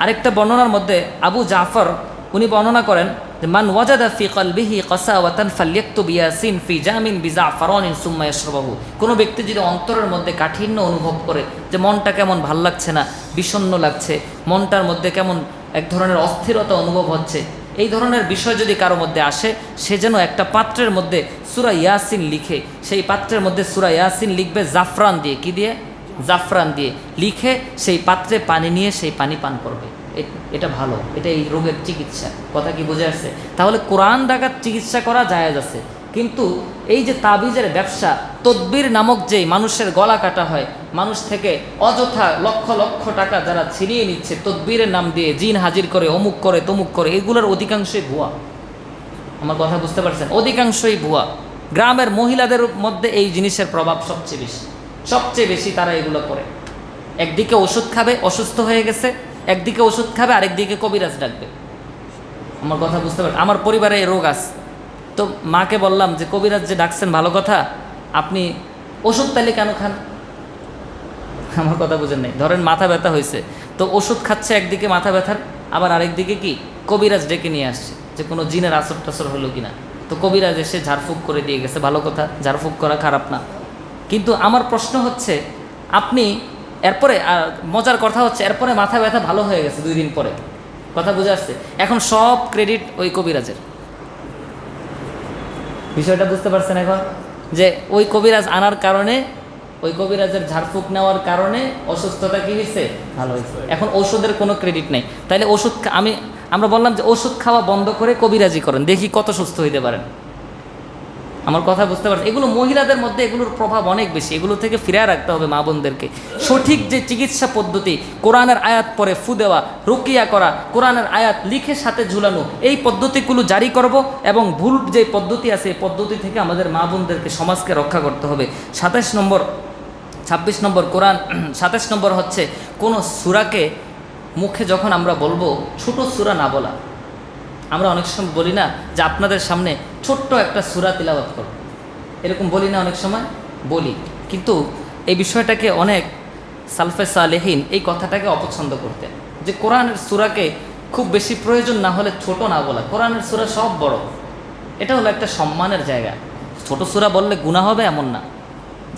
আরেকটা বর্ণনার মধ্যে আবু জাফর উনি বর্ণনা করেন যে মান ওয়াজাদা ফি কলবিহি কাসাওয়াতান ফালইয়াকতুব ইয়াসিন ফি জামিন বিজাফরানিন সুম্মা ইয়াশরাবহু। কোনো ব্যক্তি যদি অন্তরের মধ্যে কাঠিন্য অনুভব করে, যে মনটা কেমন ভাল লাগছে না, বিষণ্ণ লাগছে, মনটার মধ্যে কেমন এক ধরনের অস্থিরতা অনুভব হচ্ছে, এই ধরনের বিষয় যদি কারো মধ্যে আসে, সে যেন একটা পাত্রের মধ্যে সূরা ইয়াসিন লিখে, সেই পাত্রের মধ্যে সূরা ইয়াসিন লিখবে জাফরান দিয়ে। কি দিয়ে? জাফরান দিয়ে লিখে সেই পাত্রে পানি নিয়ে সেই পানি পান করবে। এটা ভালো, এটা এই রোগের চিকিৎসা। কথা কি বুঝে আসছে? তাহলে কোরআন দ্বারা চিকিৎসা করা জায়েজ আছে। কিন্তু এই যে তাবিজের ব্যবসা, তদবির নামক যেই মানুষের গলা কাটা হয়, মানুষ থেকে অযথা লক্ষ লক্ষ টাকা যারা ছিনিয়ে নিচ্ছে তদবিরের নাম দিয়ে, জিন হাজির করে, অমুক করে তমুক করে, এগুলোর অধিকাংশই ভুয়া। আমার কথা বুঝতে পারছেন? অধিকাংশই ভুয়া। গ্রামের মহিলাদের মধ্যে এই জিনিসের প্রভাব সবচেয়ে বেশি, সবচেয়ে বেশি তারা এগুলো করে। একদিকে ওষুধ খাবে, অসুস্থ হয়ে গেছে, একদিকে ওষুধ খাবে, আরেকদিকে কবিরাজ ডাকবে। আমার কথা বুঝতে পারছেন? আমার পরিবারে এই রোগ আছে। তো মাকে বললাম যে কবিরাজ যে ডাকছেন ভালো কথা, আপনি ওষুধ তাইলে কেন খান? আমার কথা বুঝেন নাই। ধরেন মাথা ব্যথা হয়েছে, তো ওষুধ খাচ্ছে একদিকে মাথা ব্যথার, আবার আরেকদিকে কি কবিরাজ ডেকে নিয়ে আসছে যে কোনো জিনের আসর টাসর হলো কিনা। তো কবিরাজ এসে ঝাড়ফুঁক করে দিয়ে গেছে, ভালো কথা, ঝাড়ফুঁক করা খারাপ না। কিন্তু আমার প্রশ্ন হচ্ছে, আপনি এরপরে মজার কথা হচ্ছে এরপরে মাথা ব্যথা ভালো হয়ে গেছে 2 দিন পরে। কথা বুঝে আসছে? এখন সব ক্রেডিট ওই কবিরাজের। বিষয়টা বুঝতে পারছেন এখন? যে ওই কবিরাজ আনার কারণে, ওই কবিরাজের ঝাড়ফুঁক নেওয়ার কারণে অসুস্থতা কী হয়েছে? ভালো হয়েছে। এখন ওষুধের কোনো ক্রেডিট নেই। তাইলে ওষুধ আমরা বললাম যে ওষুধ খাওয়া বন্ধ করে কবিরাজি করেন, দেখি কত সুস্থ হইতে পারেন। আমার কথা বুঝতে পারছেন? এগুলো মহিলাদের মধ্যে এগুলোর প্রভাব অনেক বেশি, এগুলো থেকে ফিরে রাখতে হবে মা বোনদেরকে। সঠিক যে চিকিৎসা পদ্ধতি, কোরআনের আয়াত পরে ফু দেওয়া, রুকিয়া করা, কোরআনের আয়াত লিখে সাথে ঝুলানো, এই পদ্ধতিগুলো জারি করব এবং ভুল যে পদ্ধতি আছে এই পদ্ধতি থেকে আমাদের মা বোনদেরকে, সমাজকে রক্ষা করতে হবে। 26 নম্বর কোরআন 27 নম্বর হচ্ছে কোনো সূরাকে মুখে যখন আমরা বলবো ছোট সূরা না বলা। আমরা অনেক সময় বলি না যে আপনাদের সামনে ছোট্ট একটা সূরা তিলাওয়াত করব, এরকম বলি না? অনেক সময় বলি, কিন্তু এই বিষয়টাকে অনেক সালফে সালেহিন এই কথাটাকে অপছন্দ করতেন, যে কোরআনের সূরাকে খুব বেশি প্রয়োজন না হলে ছোট না বলা। কোরআনের সূরা সব বড়, এটা হলো একটা সম্মানের জায়গা। ছোট সূরা বললে গুনাহ হবে এমন না।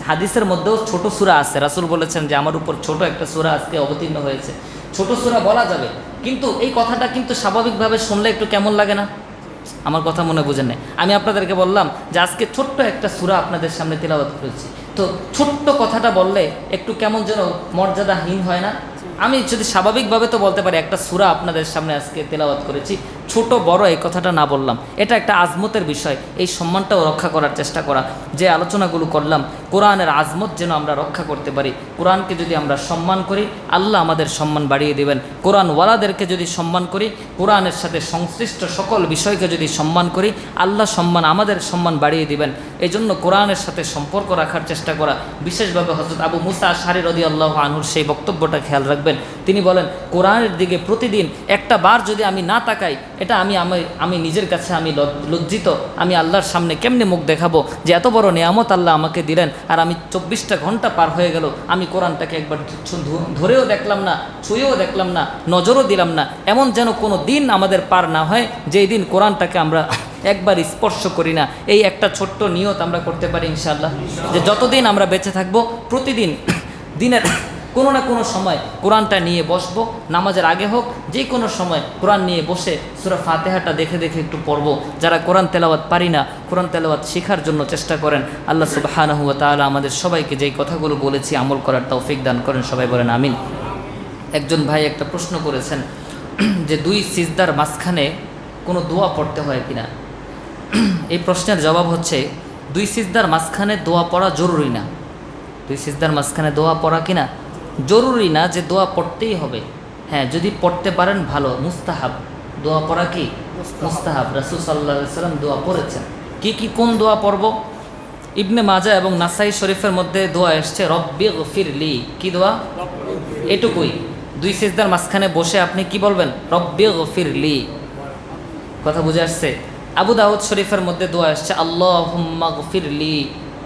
হাদিসের মধ্যেও ছোট সূরা আছে, রাসূল বলেছেন যে আমার উপর ছোট একটা সূরা আজকে অবতীর্ণ হয়েছে, ছোট সূরা বলা যাবে। কিন্তু এই কথাটা কিন্তু স্বাভাবিকভাবে শুনলে একটু কেমন লাগে না? আমার কথা মনে বুঝেন নাই? আমি আপনাদেরকে বললাম যে আজকে ছোট্ট একটা সূরা আপনাদের সামনে তিলাওয়াত করেছি, তো ছোট্ট কথাটা বললে একটু কেমন যেন মর্যাদাহীন হয় না? আমি যদি স্বাভাবিকভাবে তো বলতে পারি একটা সূরা আপনাদের সামনে আজকে তেলাওয়াত করেছি, ছোট বড় এই কথাটা না বললাম, এটা একটা আজমতের বিষয়। এই সম্মানটাও রক্ষা করার চেষ্টা করা, যে আলোচনাগুলো করলাম, কোরআনের আজমত যেন আমরা রক্ষা করতে পারি। কোরআনকে যদি আমরা সম্মান করি, আল্লাহ আমাদের সম্মান বাড়িয়ে দেবেন। কোরআনওয়ালাদেরকে যদি সম্মান করি, কোরআনের সাথে সংশ্লিষ্ট সকল বিষয়কে যদি সম্মান করি, আল্লাহ আমাদের সম্মান বাড়িয়ে দিবেন। এই জন্য কোরআনের সাথে সম্পর্ক রাখার চেষ্টা করা। বিশেষভাবে হযরত আবু মুসা আশআরী রাদিয়াল্লাহু আনহুর সেই বক্তব্যটা খেয়াল রাখবেন। তিনি বলেন, কোরআনের দিকে প্রতিদিন একটা বার যদি আমি না তাকাই, এটা আমি নিজের কাছে আমি লজ্জিত। আমি আল্লাহর সামনে কেমনে মুখ দেখাবো যে এত বড় নেয়ামত আল্লাহ আমাকে দিলেন, আর আমি 24টা ঘন্টা পার হয়ে গেল, আমি কোরআনটাকে একবার ধরেও দেখলাম না, ছুঁয়েও দেখলাম না, নজরও দিলাম না। এমন যেন কোনো দিন আমাদের পার না হয় যেই দিন কোরআনটাকে আমরা একবার স্পর্শ করি না। এই একটা ছোট্ট নিয়ত আমরা করতে পারি ইনশাআল্লাহ, যে যতদিন আমরা বেঁচে থাকবো প্রতিদিন দিনের কোনো না কোনো সময় কোরআনটা নিয়ে বসবো, নামাজের আগে হোক যে কোনো সময় কোরআন নিয়ে বসে সূরা ফাতিহাটা দেখে দেখে একটু পড়বো। যারা কোরআন তেলাওয়াত পারি না, কোরআন তেলাওয়াত শেখার জন্য চেষ্টা করেন। আল্লাহ সুবহানাহু ওয়া তাআলা আমাদের সবাইকে যেই কথাগুলো বলেছি আমল করার তৌফিক দান করেন, সবাই বলেন আমিন। একজন ভাই একটা প্রশ্ন করেছেন যে 2 সিজদার মাঝখানে কোনো দোয়া পড়তে হয় কিনা। এই প্রশ্নের জবাব হচ্ছে 2 সিজদার মাঝখানে দোয়া পড়া জরুরি না। 2 সিজদার মাঝখানে দোয়া পড়া কিনা জরুরি না যে দোয়া পড়তেই হবে। হ্যাঁ, যদি পড়তে পারেন ভালো, মুস্তাহাব। দোয়া পড়া কি মুস্তাহাব। রাসূল সাল্লাল্লাহু আলাইহি ওয়াসাল্লাম দোয়া পড়েছেন। কি কোন দোয়া পড়ব? ইবনে মাজাহ এবং নাসাই শরীফের মধ্যে দোয়া এসছে রব্বিগফিরলি। কি দোয়া? এটুকুই। 2 সিজদার মাঝখানে বসে আপনি কি বলবেন? রব্বিগফিরলি। কথা বুঝে আসছে? আবু দাউদ শরীফের মধ্যে দোয়া এসছে আল্লাহুম্মা গফিরলি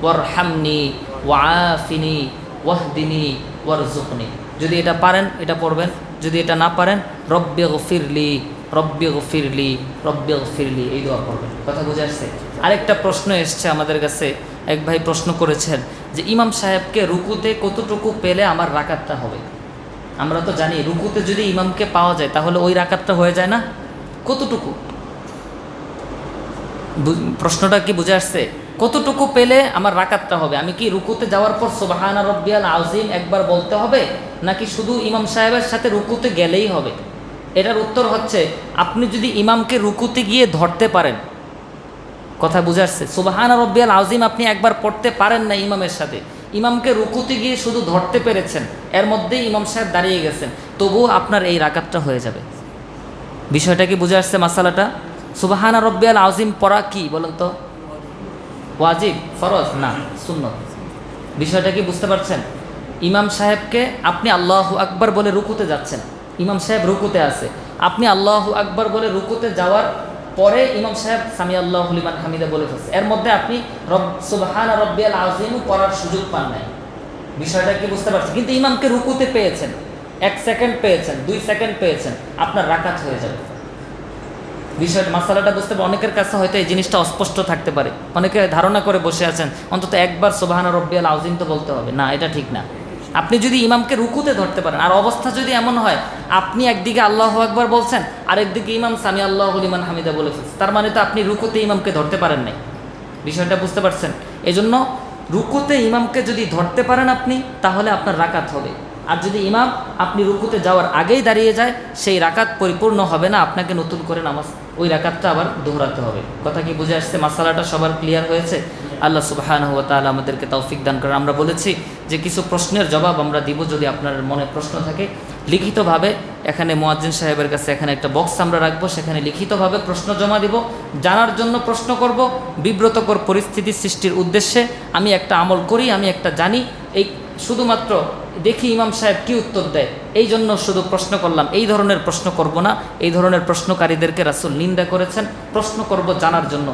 ওয়ারহামনি ওয়াআফিনি ওয়াহদিনি ওয়ারযুকনি। যদি এটা পারেন এটা পড়বেন, যদি এটা না পারেন রব্বিগফিরলি রব্বিগফিরলি রব্বিগফিরলি এই দোয়া পড়বেন। কথা বুঝে আসছে? আরেকটা প্রশ্ন এসছে আমাদের কাছে, এক ভাই প্রশ্ন করেছেন যে ইমাম সাহেবকে রুকুতে কতটুকু পেলে আমার রাকাতটা হবে। আমরা তো জানি রুকুতে যদি ইমামকে পাওয়া যায় তাহলে ওই রাকাতটা হয়ে যায় না, কতটুকু? প্রশ্নটা কি বুঝে আসছে? কতটুকু পেলে আমার রাকাতটা হবে? আমি কি রুকুতে যাওয়ার পর সুবহানা রাব্বিয়াল আযীম একবার বলতে হবে, নাকি শুধু ইমাম সাহেবের সাথে রুকুতে গেলেই হবে? এটার উত্তর হচ্ছে আপনি যদি ইমামকে রুকুতে গিয়ে ধরতে পারেন, কথা বুঝে আসছে? সুবহানা রাব্বিয়াল আযীম আপনি একবার পড়তে পারেন না ইমামের সাথে, ইমামকে রুকুতে গিয়ে শুধু ধরতে পেরেছেন, এর মধ্যেই ইমাম সাহেব দাঁড়িয়ে গেছেন, তবুও আপনার এই রাকাতটা হয়ে যাবে। বিষয়টা কি বুঝে আসছে? মাসালাটা সুবহানা রাব্বিয়াল আযীম পড়া কি বলেন তো? ওয়াজিব, ফরজ না, সুন্নত। বিষয়টা কি বুঝতে পারছেন? ইমাম সাহেবকে আপনি আল্লাহু আকবার বলে রুকুতে যাচ্ছেন, ইমাম সাহেব রুকুতে আছে, আপনি আল্লাহু আকবার বলে রুকুতে যাওয়ার পরে ইমাম সাহেব সামি আল্লাহু লিমান হামিদা বলে ফেলছে, এর মধ্যে আপনি সুবহানা রাব্বিয়াল আযীম পড়ার সুযোগ পান নাই। বিষয়টা কি বুঝতে পারছেন? কিন্তু ইমামকে রুকুতে পেয়েছেন, 1 সেকেন্ড পেয়েছেন, 2 সেকেন্ড পেয়েছেন, আপনার রাকাত হয়ে যাবে। বিষয়টা মাসালাটা বুঝতে পারে। অনেকের কাছে হয়তো এই জিনিসটা অস্পষ্ট থাকতে পারে, অনেকে ধারণা করে বসে আছেন অন্তত একবার সুবহানা রাব্বিয়াল আযীম তো বলতে হবে। না, এটা ঠিক না। আপনি যদি ইমামকে রুকুতে ধরতে পারেন, আর অবস্থা যদি এমন হয় আপনি একদিকে আল্লাহু আকবার বলছেন আরেকদিকে ইমাম সামি আল্লাহু লিমান হামিদা বলে ফেলছে, তার মানে তো আপনি রুকুতে ইমামকে ধরতে পারেন নাই। বিষয়টা বুঝতে পারছেন? এজন্য রুকুতে ইমামকে যদি ধরতে পারেন আপনি, তাহলে আপনার রাকাত হবে। আর যদি ইমাম আপনি রুকুতে যাওয়ার আগেই দাঁড়িয়ে যায়, সেই রাকাত পরিপূর্ণ হবে না, আপনাকে নতুন করে নামাজ ওই রাকাতটা আবার দোহরাতে হবে। কথা কি বুঝে আসছে? মাসালাটা সবার ক্লিয়ার হয়েছে? আল্লাহ সুবহানাহু ওয়া তাআলা আমাদেরকে তৌফিক দান করেন। আমরা বলেছি যে কিছু প্রশ্নের জবাব আমরা দিব, যদি আপনার মনে প্রশ্ন থাকে লিখিতভাবে এখানে মুয়াজ্জিন সাহেবের কাছে এখানে একটা বক্স আমরা রাখবো, সেখানে লিখিতভাবে প্রশ্ন জমা দিব। জানার জন্য প্রশ্ন করব, বিব্রতকর পরিস্থিতি সৃষ্টির উদ্দেশ্যে আমি একটা আমল করি, আমি একটা জানি, এই শুধুমাত্র দেখি ইমাম সাহেব কি উত্তর দেয়, এই জন্য শুধু প্রশ্ন করলাম, এই ধরনের প্রশ্ন করব না। এই ধরনের প্রশ্নকারীদেরকে রাসূল নিন্দা করেছেন। প্রশ্ন করব জানার জন্য।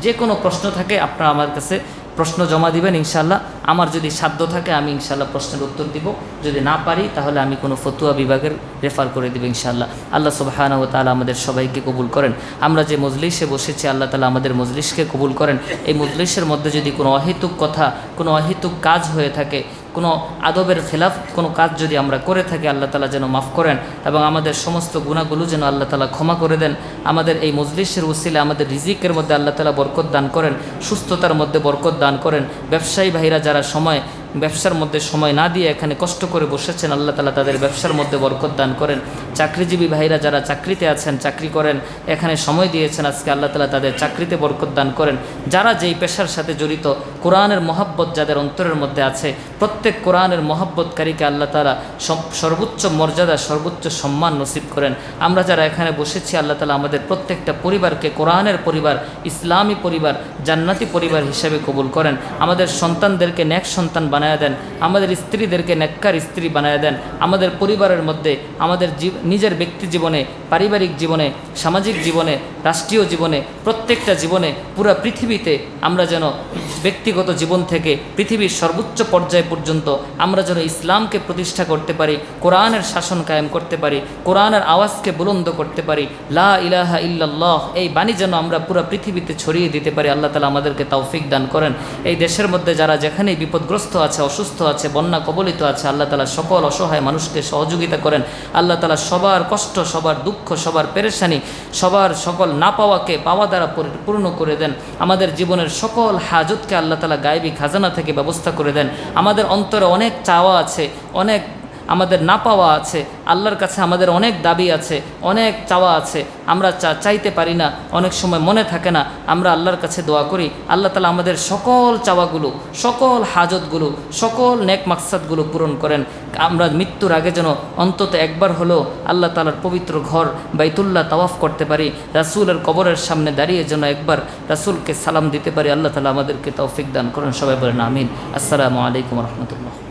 যে কোনো প্রশ্ন থাকে আপনারা আমার কাছে প্রশ্ন জমা দিবেন, ইনশাআল্লাহ আমার যদি সাধ্য থাকে আমি ইনশাআল্লাহ প্রশ্নের উত্তর দিব, যদি না পারি তাহলে আমি কোনো ফতুয়া বিভাগের রেফার করে দিব ইনশাআল্লাহ। আল্লাহ সুবহানাহু ওয়া তাআলা আমাদের সবাইকে কবুল করেন। আমরা যে মজলিসে বসেছি আল্লাহ তাআলা আমাদের মজলিসকে কবুল করেন। এই মজলিসের মধ্যে যদি কোনো অহেতুক কথা, কোনো অহেতুক কাজ হয়ে থাকে, কোনো আদবের খেলাফ কোনো কাজ যদি আমরা করে থাকি, আল্লাহ তাআলা যেন মাফ করেন এবং আমাদের সমস্ত গুনাহগুলো যেন আল্লাহ তাআলা ক্ষমা করে দেন। আমাদের এই মজলিসের উসিলায় আমাদের রিজিকের মধ্যে আল্লাহ তাআলা বরকত দান করেন, সুস্থতার মধ্যে বরকত দান করেন। ব্যবসায়ী ভাইরা যারা ব্যবসার মধ্যে সময় না দিয়ে এখানে কষ্ট করে বসেছেন, আল্লাহ তাআলা তাদের ব্যবসার মধ্যে বরকত দান করেন। চাকরিজীবী ভাইরা যারা চাকরিতে আছেন, চাকরি করেন, এখানে সময় দিয়েছেন, আজকে আল্লাহ তাআলা তাদের চাকরিতে বরকত দান করেন। যারা যেই পেশার সাথে জড়িত, কোরআনের মহব্বত যাদের অন্তরের মধ্যে আছে, প্রত্যেক কোরআনের মহব্বতকারীকে আল্লাহ তাআলা সর্বোচ্চ মর্যাদা, সর্বোচ্চ সম্মান নসিব করেন। আমরা যারা এখানে বসেছি আল্লাহ তাআলা আমাদের প্রত্যেকটা পরিবারকে কোরআনের পরিবার, ইসলামী পরিবার, জান্নাতি পরিবার হিসেবে কবুল করেন। আমাদের সন্তানদেরকে নেক সন্তান বানায় দেন, আমাদের স্ত্রীদেরকে নেককার স্ত্রী বানায় দেন, আমাদের পরিবারের মধ্যে আমাদের নিজের ব্যক্তি জীবনে, পারিবারিক জীবনে, সামাজিক জীবনে, রাষ্ট্রীয় জীবনে, প্রত্যেকটা জীবনে, পুরো পৃথিবীতে আমরা যেন ব্যক্তিগত জীবন থেকে পৃথিবীর সর্বোচ্চ পর্যায় পর্যন্ত আমরা যেন ইসলামকে প্রতিষ্ঠা করতে পারি, কোরআনের শাসন কায়েম করতে পারি, কোরআনের আওয়াজকে বুলন্দ করতে পারি, লা ইলাহা ইল্লাল্লাহ এই বাণী যেন আমরা পুরো পৃথিবীতে ছড়িয়ে দিতে পারি। আল্লাহ তাআলা আমাদেরকে তৌফিক দান করেন। এই দেশের মধ্যে যারা যেখানেই বিপদগ্রস্ত আছে, অসুস্থ আছে, বন্যা কবলিত আছে, আল্লাহ তাআলা সকল অসহায় মানুষকে সহযোগিতা করেন। আল্লাহ তাআলা সবার কষ্ট, সবার দুঃখ, সবার পেরেশানি, সবার সকল না পাওয়াকে পাওয়া দ্বারা পূর্ণ করে দেন। আমাদের জীবনের সকল হাজতকে আল্লাহ তাআলা গায়েবী খাজানা থেকে ব্যবস্থা করে দেন। আমাদের অন্তরে অনেক চাওয়া আছে, অনেক আমাদের না পাওয়া আছে, আল্লাহর কাছে আমাদের অনেক দাবি আছে, অনেক চাওয়া আছে, আমরা চাইতে পারি না, অনেক সময় মনে থাকে না, আমরা আল্লাহর কাছে দোয়া করি। আল্লাহ তাআলা আমাদের সকল চাওয়াগুলো, সকল হাজতগুলো, সকল নেক মাকসাদগুলো পূরণ করেন। আমরা মৃত্যুর আগে যেন অন্তত একবার হলেও আল্লাহ তাআলার পবিত্র ঘর বাইতুল্লাহ তাওয়াফ করতে পারি, রাসূলের কবরের সামনে দাঁড়িয়ে যেন একবার রাসূলকে সালাম দিতে পারি। আল্লাহ তাআলা আমাদেরকে তৌফিক দান করেন। সবাই বলেন আমিন। আসসালামু আলাইকুম ওয়া রাহমাতুল্লাহ।